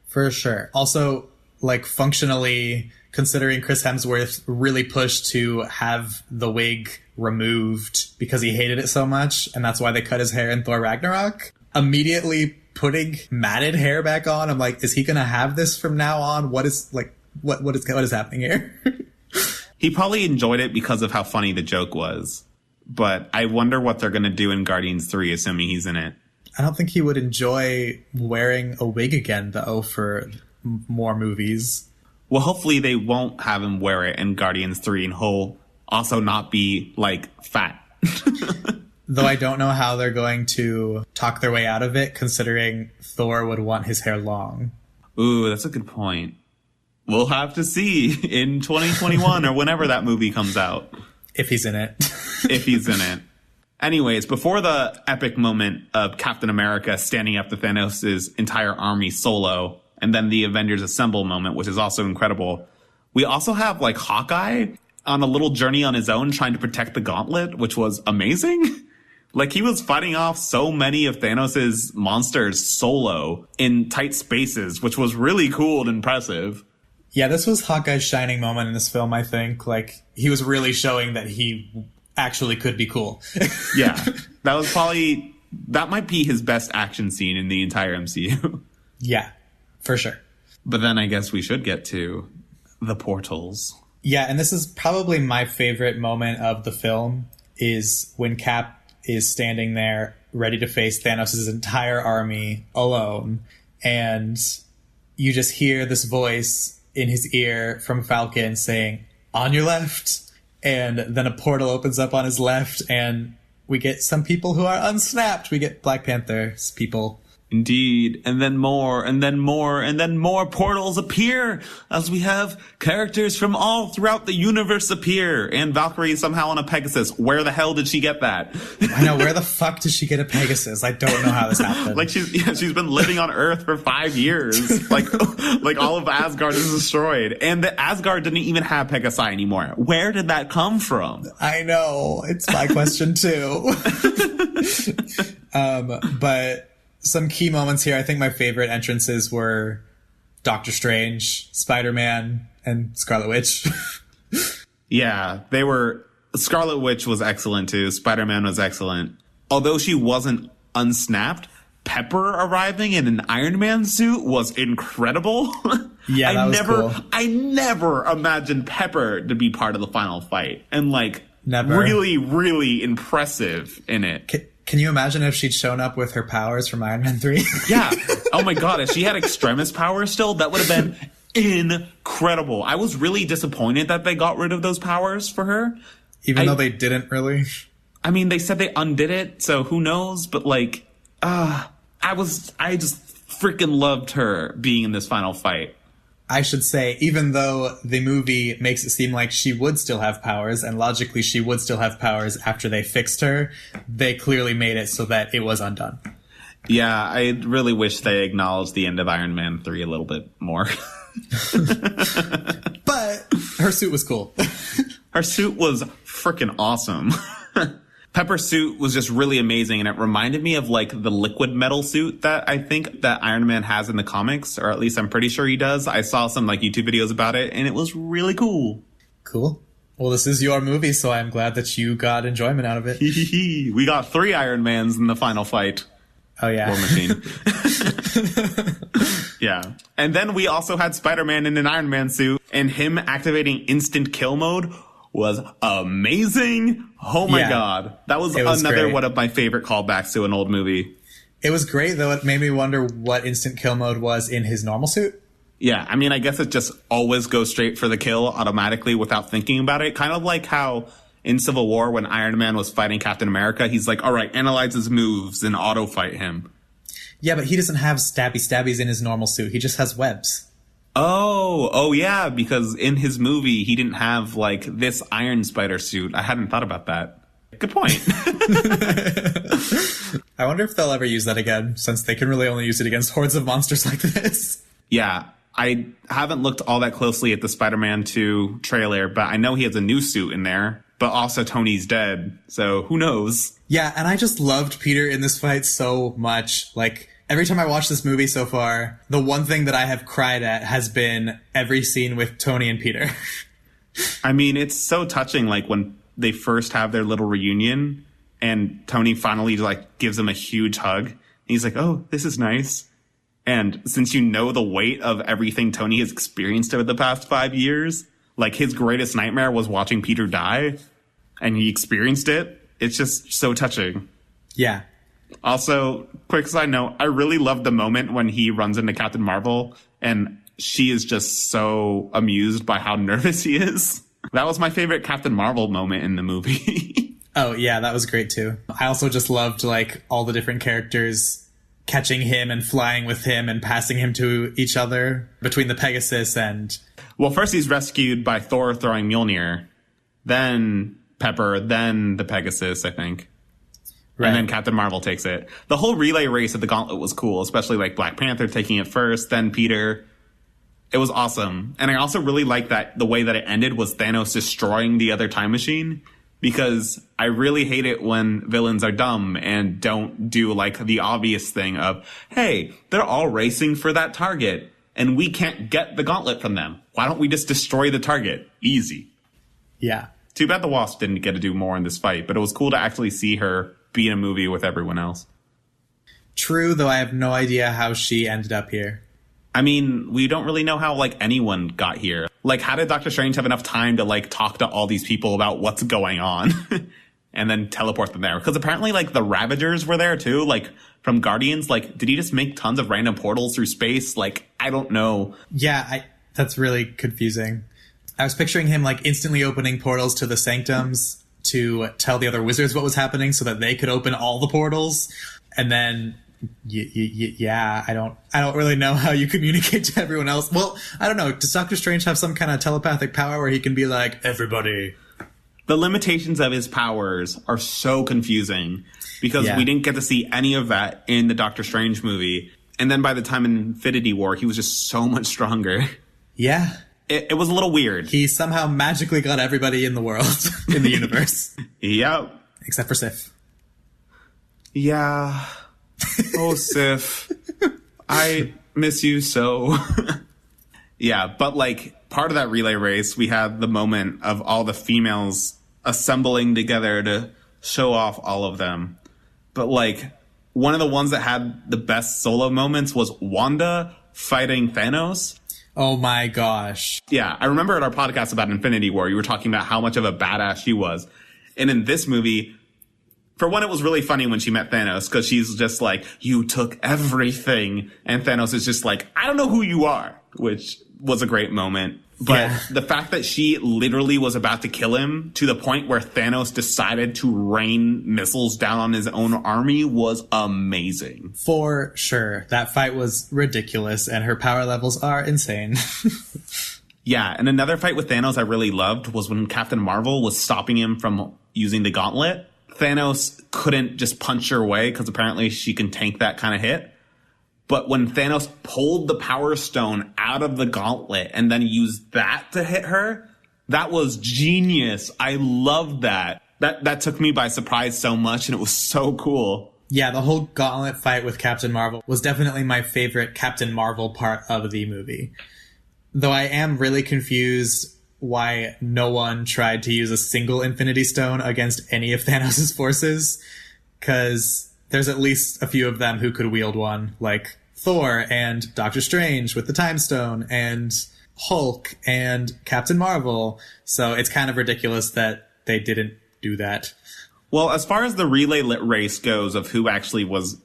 for sure. Also, like, functionally, considering Chris Hemsworth really pushed to have the wig removed because he hated it so much, and that's why they cut his hair in Thor Ragnarok. Immediately putting matted hair back on, I'm like, is he gonna have this from now on? What is happening here? He probably enjoyed it because of how funny the joke was. But I wonder what they're gonna do in Guardians 3, assuming he's in it. I don't think he would enjoy wearing a wig again, though, for more movies. Well, hopefully they won't have him wear it in Guardians 3, and he'll also not be, like, fat. Though I don't know how they're going to talk their way out of it, considering Thor would want his hair long. Ooh, that's a good point. We'll have to see in 2021 or whenever that movie comes out. If he's in it. If he's in it. Anyways, before the epic moment of Captain America standing up to Thanos' entire army solo, and then the Avengers Assemble moment, which is also incredible, we also have, like, Hawkeye on a little journey on his own trying to protect the gauntlet, which was amazing. Like, he was fighting off so many of Thanos' monsters solo in tight spaces, which was really cool and impressive. Yeah, this was Hawkeye's shining moment in this film, I think. Like, he was really showing that he actually could be cool. Yeah, that might be his best action scene in the entire MCU. Yeah, for sure. But then I guess we should get to the portals. Yeah, and this is probably my favorite moment of the film, is when Cap is standing there ready to face Thanos' entire army alone, and you just hear this voice in his ear from Falcon saying, "On your left," and then a portal opens up on his left, and we get some people who are unsnapped. We get Black Panther's people. Indeed. And then more, and then more, and then more portals appear as we have characters from all throughout the universe appear. And Valkyrie is somehow on a Pegasus. Where the hell did she get that? I know. Where the fuck did she get a Pegasus? I don't know how this happened. Like, she's been living on Earth for 5 years. Like all of Asgard is destroyed. And the Asgard didn't even have Pegasi anymore. Where did that come from? I know. It's my question too. But some key moments here. I think my favorite entrances were Doctor Strange, Spider-Man, and Scarlet Witch. Yeah, they were. Scarlet Witch was excellent too. Spider-Man was excellent. Although she wasn't unsnapped, Pepper arriving in an Iron Man suit was incredible. Yeah, that was cool. I never imagined Pepper to be part of the final fight. And, like, never. Really, really impressive in it. Can you imagine if she'd shown up with her powers from Iron Man 3? Yeah. Oh my god, if she had extremis powers still, that would have been incredible. I was really disappointed that they got rid of those powers for her. Even though they didn't really? I mean, they said they undid it, so who knows? But, like, I just freaking loved her being in this final fight. I should say, even though the movie makes it seem like she would still have powers, and logically she would still have powers after they fixed her, they clearly made it so that it was undone. Yeah, I really wish they acknowledged the end of Iron Man 3 a little bit more. But her suit was cool. Her suit was freaking awesome. Pepper's suit was just really amazing, and it reminded me of, like, the liquid metal suit that I think that Iron Man has in the comics, or at least I'm pretty sure he does. I saw some, like, YouTube videos about it, and it was really cool. Cool. Well, this is your movie, so I'm glad that you got enjoyment out of it. We got 3 Iron Mans in the final fight. Oh, yeah. War Machine. Yeah. And then we also had Spider-Man in an Iron Man suit, and him activating instant kill mode was amazing. Oh my god. That was another great. One of my favorite callbacks to an old movie. It was great, though. It made me wonder what instant kill mode was in his normal suit. Yeah, I mean, I guess it just always goes straight for the kill automatically without thinking about it. Kind of like how in Civil War, when Iron Man was fighting Captain America, he's like, all right, analyze his moves and auto fight him. Yeah, but he doesn't have stabbies in his normal suit. He just has webs. Oh, yeah, because in his movie, he didn't have, like, this Iron Spider suit. I hadn't thought about that. Good point. I wonder if they'll ever use that again, since they can really only use it against hordes of monsters like this. Yeah, I haven't looked all that closely at the Spider-Man 2 trailer, but I know he has a new suit in there, but also Tony's dead, so who knows? Yeah, and I just loved Peter in this fight so much, like... Every time I watch this movie so far, the one thing that I have cried at has been every scene with Tony and Peter. I mean, it's so touching, like, when they first have their little reunion, and Tony finally, like, gives him a huge hug. And he's like, oh, this is nice. And since you know the weight of everything Tony has experienced over the past 5 years, like, his greatest nightmare was watching Peter die, and he experienced it. It's just so touching. Yeah. Also, quick side note, I really loved the moment when he runs into Captain Marvel and she is just so amused by how nervous he is. That was my favorite Captain Marvel moment in the movie. Oh, yeah, that was great, too. I also just loved, like, all the different characters catching him and flying with him and passing him to each other between the Pegasus and... Well, first he's rescued by Thor throwing Mjolnir, then Pepper, then the Pegasus, I think. Right. And then Captain Marvel takes it. The whole relay race at the Gauntlet was cool, especially, like, Black Panther taking it first, then Peter... It was awesome. And I also really liked that the way that it ended was Thanos destroying the other time machine, because I really hate it when villains are dumb and don't do like the obvious thing of, hey, they're all racing for that target and we can't get the gauntlet from them. Why don't we just destroy the target? Easy. Yeah. Too bad the Wasp didn't get to do more in this fight, but it was cool to actually see her be in a movie with everyone else. True, though I have no idea how she ended up here. I mean, we don't really know how, like, anyone got here. Like, how did Doctor Strange have enough time to, like, talk to all these people about what's going on and then teleport them there? Because apparently, like, the Ravagers were there, too, like, from Guardians. Like, did he just make tons of random portals through space? Like, I don't know. Yeah, that's really confusing. I was picturing him, like, instantly opening portals to the Sanctums to tell the other wizards what was happening so that they could open all the portals. And then... Yeah, I don't really know how you communicate to everyone else. Well, I don't know. Does Doctor Strange have some kind of telepathic power where he can be like, everybody? The limitations of his powers are so confusing because we didn't get to see any of that in the Doctor Strange movie. And then by the time in Infinity War, he was just so much stronger. Yeah. It was a little weird. He somehow magically got everybody in the world, in the universe. Yep. Except for Sif. Yeah. Oh, Sif, I miss you so. Yeah, but like part of that relay race, we had the moment of all the females assembling together to show off all of them. But like one of the ones that had the best solo moments was Wanda fighting Thanos. Oh my gosh. Yeah, I remember at our podcast about Infinity War, you were talking about how much of a badass she was. And in this movie... For one, it was really funny when she met Thanos, because she's just like, you took everything. And Thanos is just like, I don't know who you are, which was a great moment. But the fact that she literally was about to kill him to the point where Thanos decided to rain missiles down on his own army was amazing. For sure. That fight was ridiculous, and her power levels are insane. Yeah, and another fight with Thanos I really loved was when Captain Marvel was stopping him from using the gauntlet. Thanos couldn't just punch her away because apparently she can tank that kind of hit. But when Thanos pulled the Power Stone out of the gauntlet and then used that to hit her, that was genius. I loved that. That took me by surprise so much, and it was so cool. Yeah, the whole gauntlet fight with Captain Marvel was definitely my favorite Captain Marvel part of the movie. Though I am really confused why no one tried to use a single Infinity Stone against any of Thanos' forces, because there's at least a few of them who could wield one, like Thor and Doctor Strange with the Time Stone and Hulk and Captain Marvel. So it's kind of ridiculous that they didn't do that. Well, as far as the relay race goes of who actually was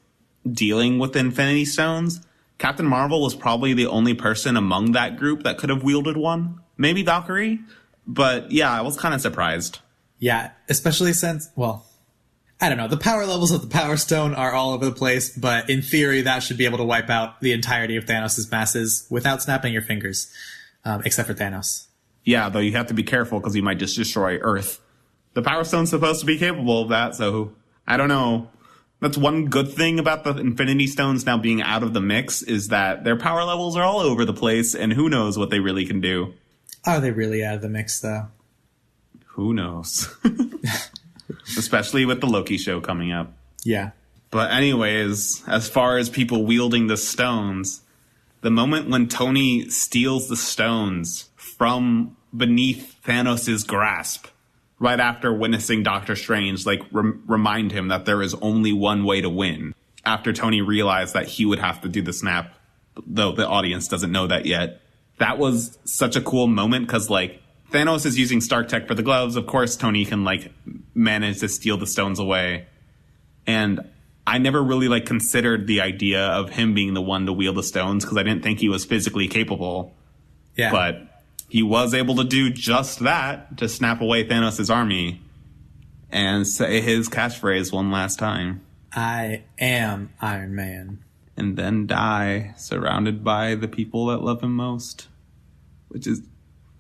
dealing with the Infinity Stones, Captain Marvel was probably the only person among that group that could have wielded one. Maybe Valkyrie, but yeah, I was kind of surprised. Yeah, especially since, well, I don't know, the power levels of the Power Stone are all over the place, but in theory that should be able to wipe out the entirety of Thanos' masses without snapping your fingers, except for Thanos. Yeah, though you have to be careful because you might just destroy Earth. The Power Stone's supposed to be capable of that, so I don't know. That's one good thing about the Infinity Stones now being out of the mix is that their power levels are all over the place, and who knows what they really can do. Are they really out of the mix, though? Who knows? Especially with the Loki show coming up. Yeah. But anyways, as far as people wielding the stones, the moment when Tony steals the stones from beneath Thanos' grasp, right after witnessing Doctor Strange, like, remind him that there is only one way to win. After Tony realized that he would have to do the snap, though the audience doesn't know that yet. That was such a cool moment because, like, Thanos is using Stark Tech for the gloves. Of course, Tony can, like, manage to steal the stones away. And I never really like considered the idea of him being the one to wield the stones because I didn't think he was physically capable. Yeah. But he was able to do just that, to snap away Thanos' army and say his catchphrase one last time. I am Iron Man. And then die surrounded by the people that love him most. That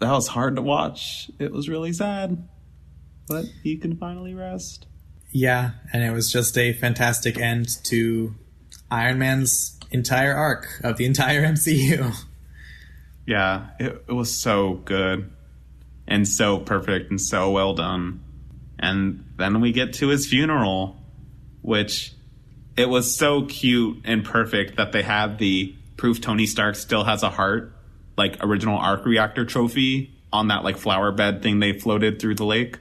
was hard to watch. It was really sad. But he can finally rest. Yeah, and it was just a fantastic end to Iron Man's entire arc of the entire MCU. Yeah, it was so good. And so perfect and so well done. And then we get to his funeral, which it was so cute and perfect that they had the proof Tony Stark still has a heart, like original arc reactor trophy on that like flower bed thing they floated through the lake.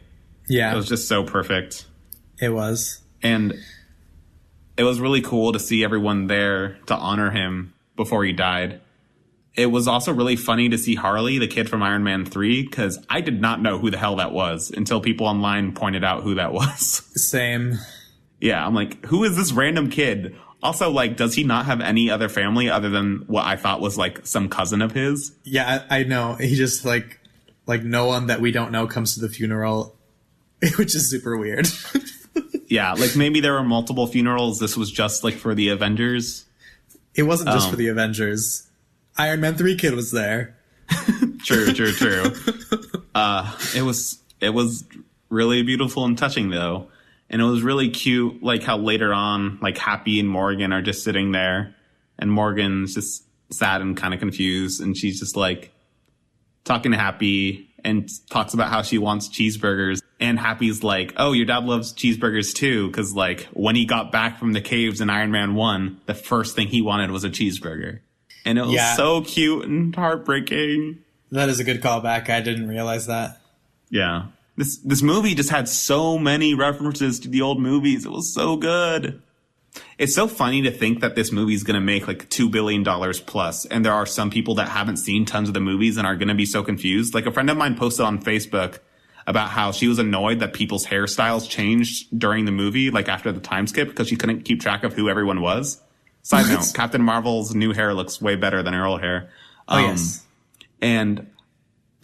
Yeah. It was just so perfect. It was. And it was really cool to see everyone there to honor him before he died. It was also really funny to see Harley, the kid from Iron Man 3, because I did not know who the hell that was until people online pointed out who that was. Same. Yeah, I'm like, who is this random kid? Also, like, does he not have any other family other than what I thought was, like, some cousin of his? Yeah, I know. He just, like no one that we don't know comes to the funeral, which is super weird. Yeah, like, maybe there were multiple funerals. This was just, like, for the Avengers. It wasn't just for the Avengers. Iron Man 3 kid was there. True. It was really beautiful and touching, though. And it was really cute, like, how later on, like, Happy and Morgan are just sitting there. And Morgan's just sad and kind of confused. And she's just, like, talking to Happy and talks about how she wants cheeseburgers. And Happy's like, oh, your dad loves cheeseburgers, too. Because, like, when he got back from the caves in Iron Man 1, the first thing he wanted was a cheeseburger. And it was so cute and heartbreaking. That is a good callback. I didn't realize that. Yeah. This movie just had so many references to the old movies. It was so good. It's so funny to think that this movie is going to make like $2 billion plus. And there are some people that haven't seen tons of the movies and are going to be so confused. Like a friend of mine posted on Facebook about how she was annoyed that people's hairstyles changed during the movie, like after the time skip, because she couldn't keep track of who everyone was. Side note, Captain Marvel's new hair looks way better than her old hair. Yes. And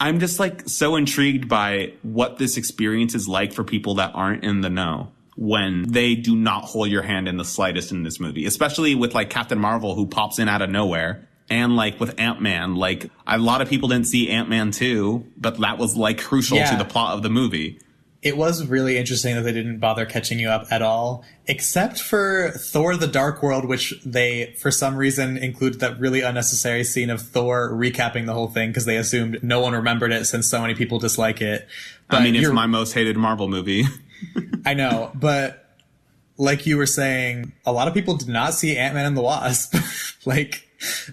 I'm just like so intrigued by what this experience is like for people that aren't in the know when they do not hold your hand in the slightest in this movie, especially with like Captain Marvel, who pops in out of nowhere. And like with Ant-Man, like a lot of people didn't see Ant-Man 2, but that was like crucial to the plot of the movie. It was really interesting that they didn't bother catching you up at all, except for Thor the Dark World, which they, for some reason, included that really unnecessary scene of Thor recapping the whole thing because they assumed no one remembered it since so many people dislike it. But I mean, it's my most hated Marvel movie. I know, but like you were saying, a lot of people did not see Ant-Man and the Wasp.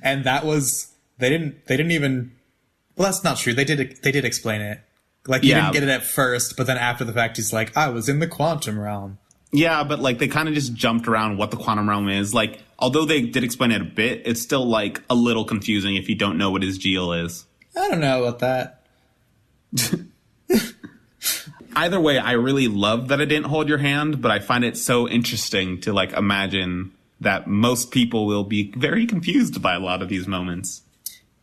And that was, they didn't even, well, that's not true. They did explain it. Like, he didn't get it at first, but then after the fact, he's like, I was in the quantum realm. Yeah, but, like, they kind of just jumped around what the quantum realm is. Like, although they did explain it a bit, it's still, like, a little confusing if you don't know what his deal is. I don't know about that. Either way, I really love that I didn't hold your hand, but I find it so interesting to, like, imagine that most people will be very confused by a lot of these moments.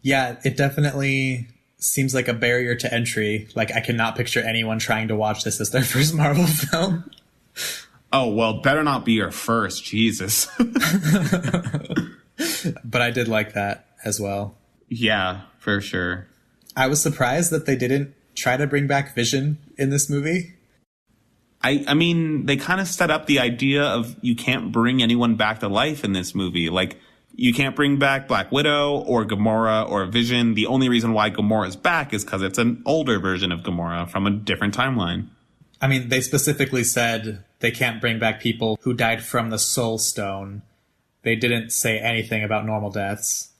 Yeah, it definitely seems like a barrier to entry. Like, I cannot picture anyone trying to watch this as their first Marvel film. Oh, well, better not be your first, Jesus. But I did like that as well. Yeah, for sure. I was surprised that they didn't try to bring back Vision in this movie. I mean, they kind of set up the idea of you can't bring anyone back to life in this movie. Like, you can't bring back Black Widow or Gamora or Vision. The only reason why Gamora is back is because it's an older version of Gamora from a different timeline. I mean, they specifically said they can't bring back people who died from the Soul Stone. They didn't say anything about normal deaths.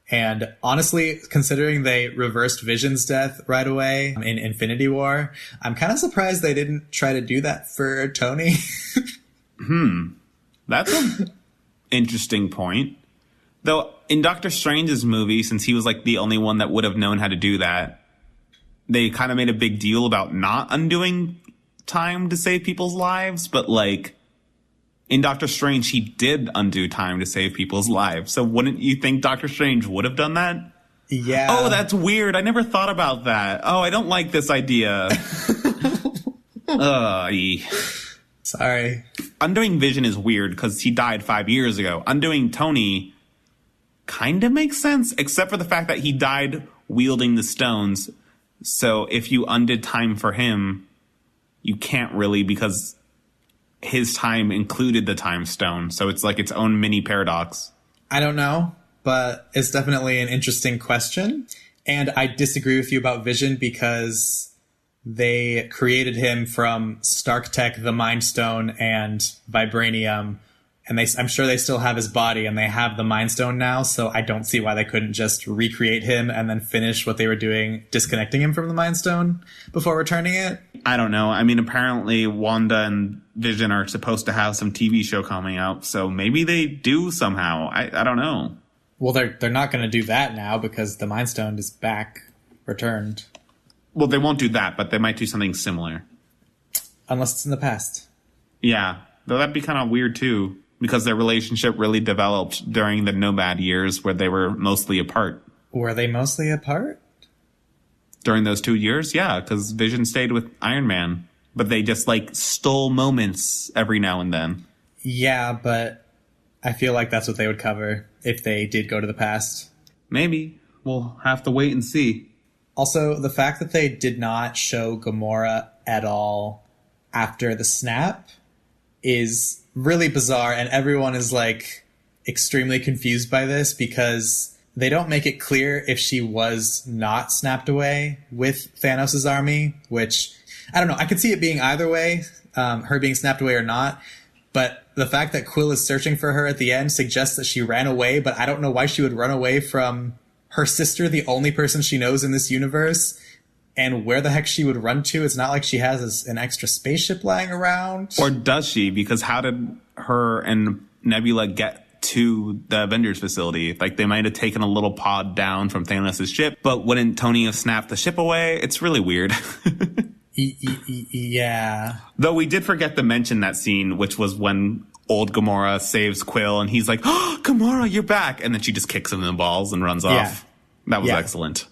And honestly, considering they reversed Vision's death right away in Infinity War, I'm kind of surprised they didn't try to do that for Tony. That's an interesting point. Though, in Doctor Strange's movie, since he was like the only one that would have known how to do that, they kind of made a big deal about not undoing time to save people's lives, but like, In Doctor Strange, he did undo time to save people's lives. So wouldn't you think Doctor Strange would have done that? Yeah. Oh, that's weird. I never thought about that. Oh, I don't like this idea. Sorry. Undoing Vision is weird because he died 5 years ago. Undoing Tony kind of makes sense, except for the fact that he died wielding the stones. So if you undid time for him, you can't really, because his time included the time stone. So it's like its own mini paradox. I don't know, but it's definitely an interesting question. And I disagree with you about Vision because they created him from Stark Tech, the Mind Stone, and Vibranium. And I'm sure they still have his body, and they have the Mind Stone now, so I don't see why they couldn't just recreate him and then finish what they were doing, disconnecting him from the Mind Stone before returning it. I don't know. I mean, apparently Wanda and Vision are supposed to have some TV show coming out, so maybe they do somehow. I don't know. Well, they're not going to do that now because the Mind Stone is back, returned. Well, they won't do that, but they might do something similar. Unless it's in the past. Yeah, though that'd be kind of weird too, because their relationship really developed during the Nomad years where they were mostly apart. Were they mostly apart? During those 2 years, yeah, because Vision stayed with Iron Man. But they just, like, stole moments every now and then. Yeah, but I feel like that's what they would cover if they did go to the past. Maybe. We'll have to wait and see. Also, the fact that they did not show Gamora at all after the snap is really bizarre, and everyone is, like, extremely confused by this because they don't make it clear if she was not snapped away with Thanos' army, which, I don't know, I could see it being either way, her being snapped away or not, but the fact that Quill is searching for her at the end suggests that she ran away, but I don't know why she would run away from her sister, the only person she knows in this universe, and where the heck she would run to. It's not like she has an extra spaceship lying around. Or does she? Because how did her and Nebula get to the Avengers facility? Like, they might have taken a little pod down from Thanos' ship, but wouldn't Tony have snapped the ship away? It's really weird. Yeah. Though we did forget to mention that scene, which was when old Gamora saves Quill, and he's like, "Oh, Gamora, you're back!" And then she just kicks him in the balls and runs off. That was excellent.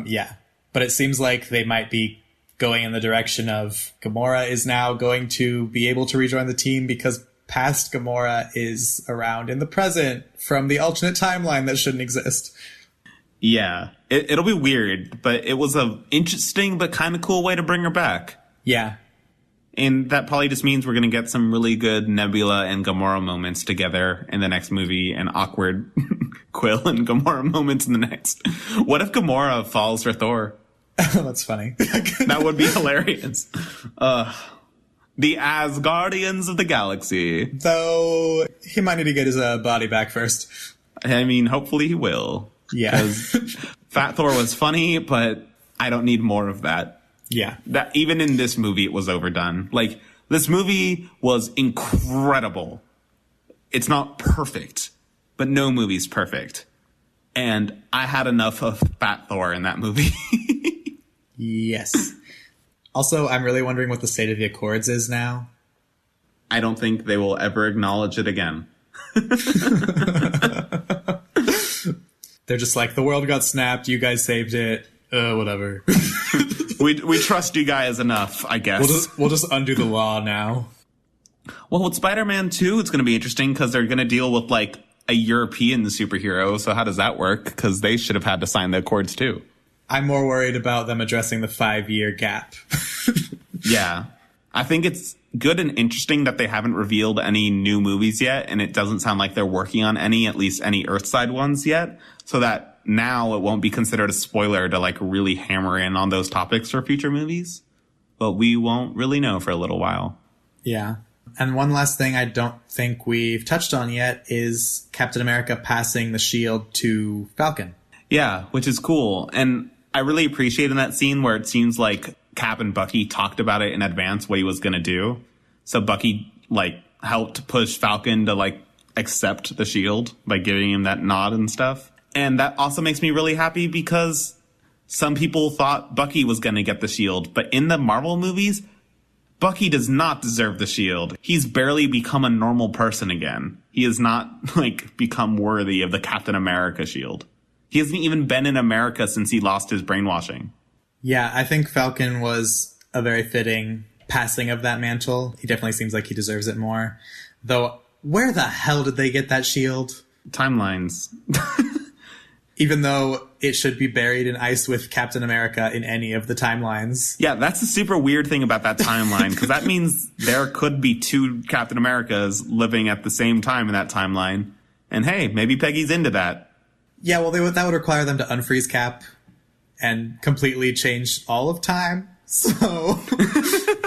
Yeah. But it seems like they might be going in the direction of Gamora is now going to be able to rejoin the team because past Gamora is around in the present from the alternate timeline that shouldn't exist. Yeah. It'll be weird, but it was a interesting but kind of cool way to bring her back. Yeah. And that probably just means we're going to get some really good Nebula and Gamora moments together in the next movie and awkward Quill and Gamora moments in the next. What if Gamora falls for Thor? That's funny. That would be hilarious. The Asgardians of the galaxy. Though he might need to get his body back first. I mean, hopefully he will. Yeah. Because Fat Thor was funny, but I don't need more of that. Yeah. That even in this movie, it was overdone. Like, this movie was incredible. It's not perfect, but no movie's perfect. And I had enough of Fat Thor in that movie. Yes. Also, I'm really wondering what the state of the Accords is now. I don't think they will ever acknowledge it again. They're just like, the world got snapped, you guys saved it, whatever. We trust you guys enough, I guess. We'll just undo the law now. Well, with Spider-Man 2, it's going to be interesting because they're going to deal with, like, a European superhero. So how does that work? Because they should have had to sign the Accords, too. I'm more worried about them addressing the 5-year gap. Yeah. I think it's good and interesting that they haven't revealed any new movies yet, and it doesn't sound like they're working on any, at least any Earthside ones yet, so that now it won't be considered a spoiler to, like, really hammer in on those topics for future movies. But we won't really know for a little while. Yeah. And one last thing I don't think we've touched on yet is Captain America passing the shield to Falcon. Yeah, which is cool. And I really appreciate in that scene where it seems like Cap and Bucky talked about it in advance what he was going to do. So Bucky, like, helped push Falcon to, like, accept the shield by giving him that nod and stuff. And that also makes me really happy because some people thought Bucky was going to get the shield. But in the Marvel movies, Bucky does not deserve the shield. He's barely become a normal person again. He has not, like, become worthy of the Captain America shield. He hasn't even been in America since he lost his brainwashing. Yeah, I think Falcon was a very fitting passing of that mantle. He definitely seems like he deserves it more. Though, where the hell did they get that shield? Timelines. Even though it should be buried in ice with Captain America in any of the timelines. Yeah, that's a super weird thing about that timeline, because that means there could be two Captain Americas living at the same time in that timeline. And hey, maybe Peggy's into that. Yeah, well, that would require them to unfreeze Cap and completely change all of time. So,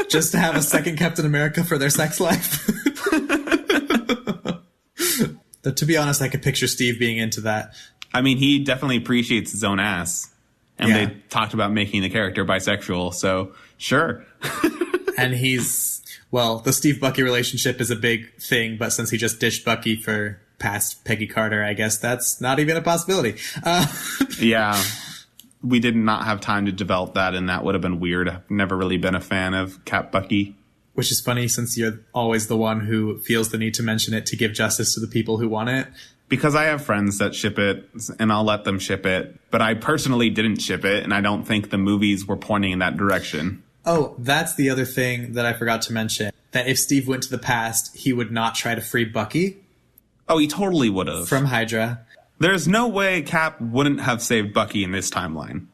just to have a second Captain America for their sex life. But to be honest, I could picture Steve being into that. I mean, he definitely appreciates his own ass. And they talked about making the character bisexual, so sure. And the Steve-Bucky relationship is a big thing, but since he just ditched Bucky for past Peggy Carter, I guess that's not even a possibility. Yeah. We did not have time to develop that, and that would have been weird. I've never really been a fan of Cap Bucky. Which is funny, since you're always the one who feels the need to mention it to give justice to the people who want it. Because I have friends that ship it, and I'll let them ship it. But I personally didn't ship it, and I don't think the movies were pointing in that direction. Oh, that's the other thing that I forgot to mention. That if Steve went to the past, he would not try to free Bucky. Oh, he totally would have. From Hydra. There's no way Cap wouldn't have saved Bucky in this timeline.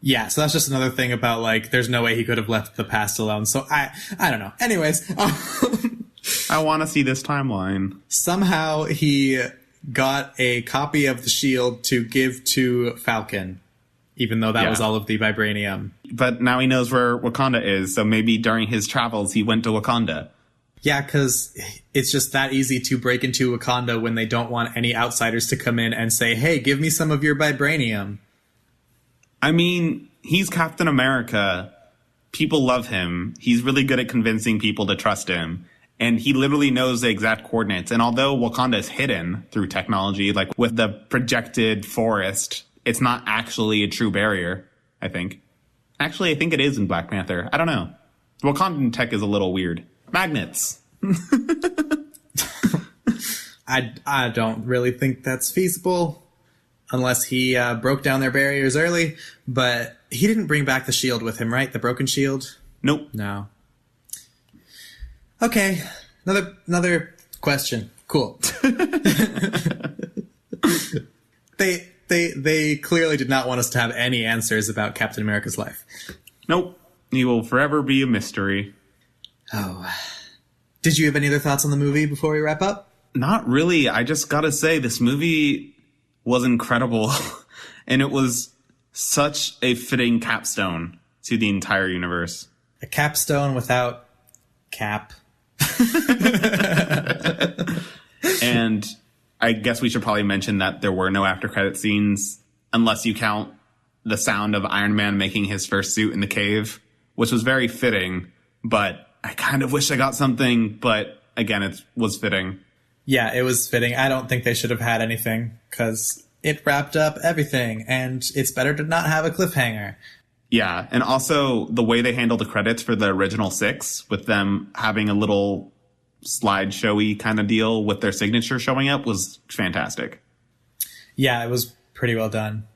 Yeah, so that's just another thing about, like, there's no way he could have left the past alone. So I don't know. Anyways. I want to see this timeline. Somehow he got a copy of the shield to give to Falcon, even though that was all of the vibranium. But now he knows where Wakanda is, so maybe during his travels he went to Wakanda. Yeah, because it's just that easy to break into Wakanda when they don't want any outsiders to come in and say, hey, give me some of your vibranium. I mean, he's Captain America. People love him. He's really good at convincing people to trust him. And he literally knows the exact coordinates. And although Wakanda is hidden through technology, like with the projected forest, it's not actually a true barrier, I think. Actually, I think it is in Black Panther. I don't know. Wakandan tech is a little weird. Magnets. I don't really think that's feasible unless he broke down their barriers early. But he didn't bring back the shield with him, right? The broken shield? Nope. No. Okay, another question. Cool. They clearly did not want us to have any answers about Captain America's life. Nope. He will forever be a mystery. Oh. Did you have any other thoughts on the movie before we wrap up? Not really. I just gotta say, this movie was incredible. And it was such a fitting capstone to the entire universe. A capstone without Cap. And I guess we should probably mention that there were no after credit scenes, unless you count the sound of Iron Man making his first suit in the cave, which was very fitting, but I kind of wish I got something, but again, it was fitting. Yeah, it was fitting. I don't think they should have had anything, because it wrapped up everything, and it's better to not have a cliffhanger. Yeah, and also the way they handled the credits for the original 6, with them having a little slideshowy kind of deal with their signature showing up, was fantastic. Yeah, it was pretty well done.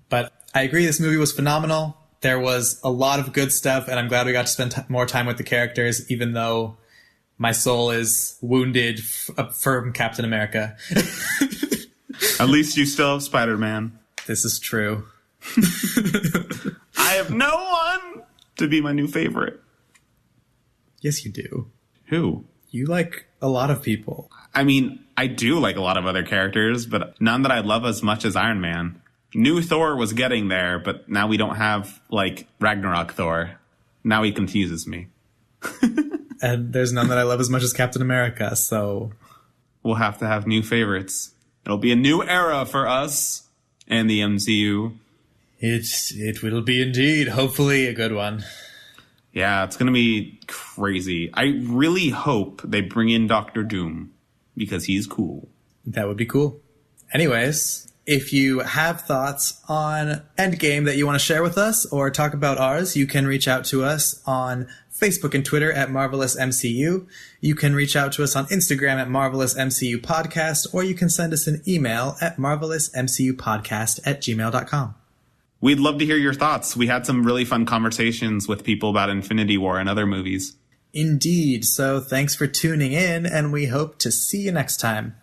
But I agree, this movie was phenomenal. There was a lot of good stuff, and I'm glad we got to spend more time with the characters, even though my soul is wounded from Captain America. At least you still have Spider-Man. This is true. I have no one to be my new favorite. Yes, you do. Who? You like a lot of people. I mean, I do like a lot of other characters, but none that I love as much as Iron Man. New Thor was getting there, but now we don't have, like, Ragnarok Thor. Now he confuses me. And there's none that I love as much as Captain America, so... We'll have to have new favorites. It'll be a new era for us and the MCU. It will be indeed. Hopefully a good one. Yeah, it's going to be crazy. I really hope they bring in Doctor Doom, because he's cool. That would be cool. Anyways, If you have thoughts on Endgame that you want to share with us or talk about ours, you can reach out to us on Facebook and Twitter at Marvelous MCU. You can reach out to us on Instagram at Marvelous MCU Podcast, or you can send us an email at marvelousmcupodcast@gmail.com. We'd love to hear your thoughts. We had some really fun conversations with people about Infinity War and other movies. Indeed. So thanks for tuning in, and we hope to see you next time.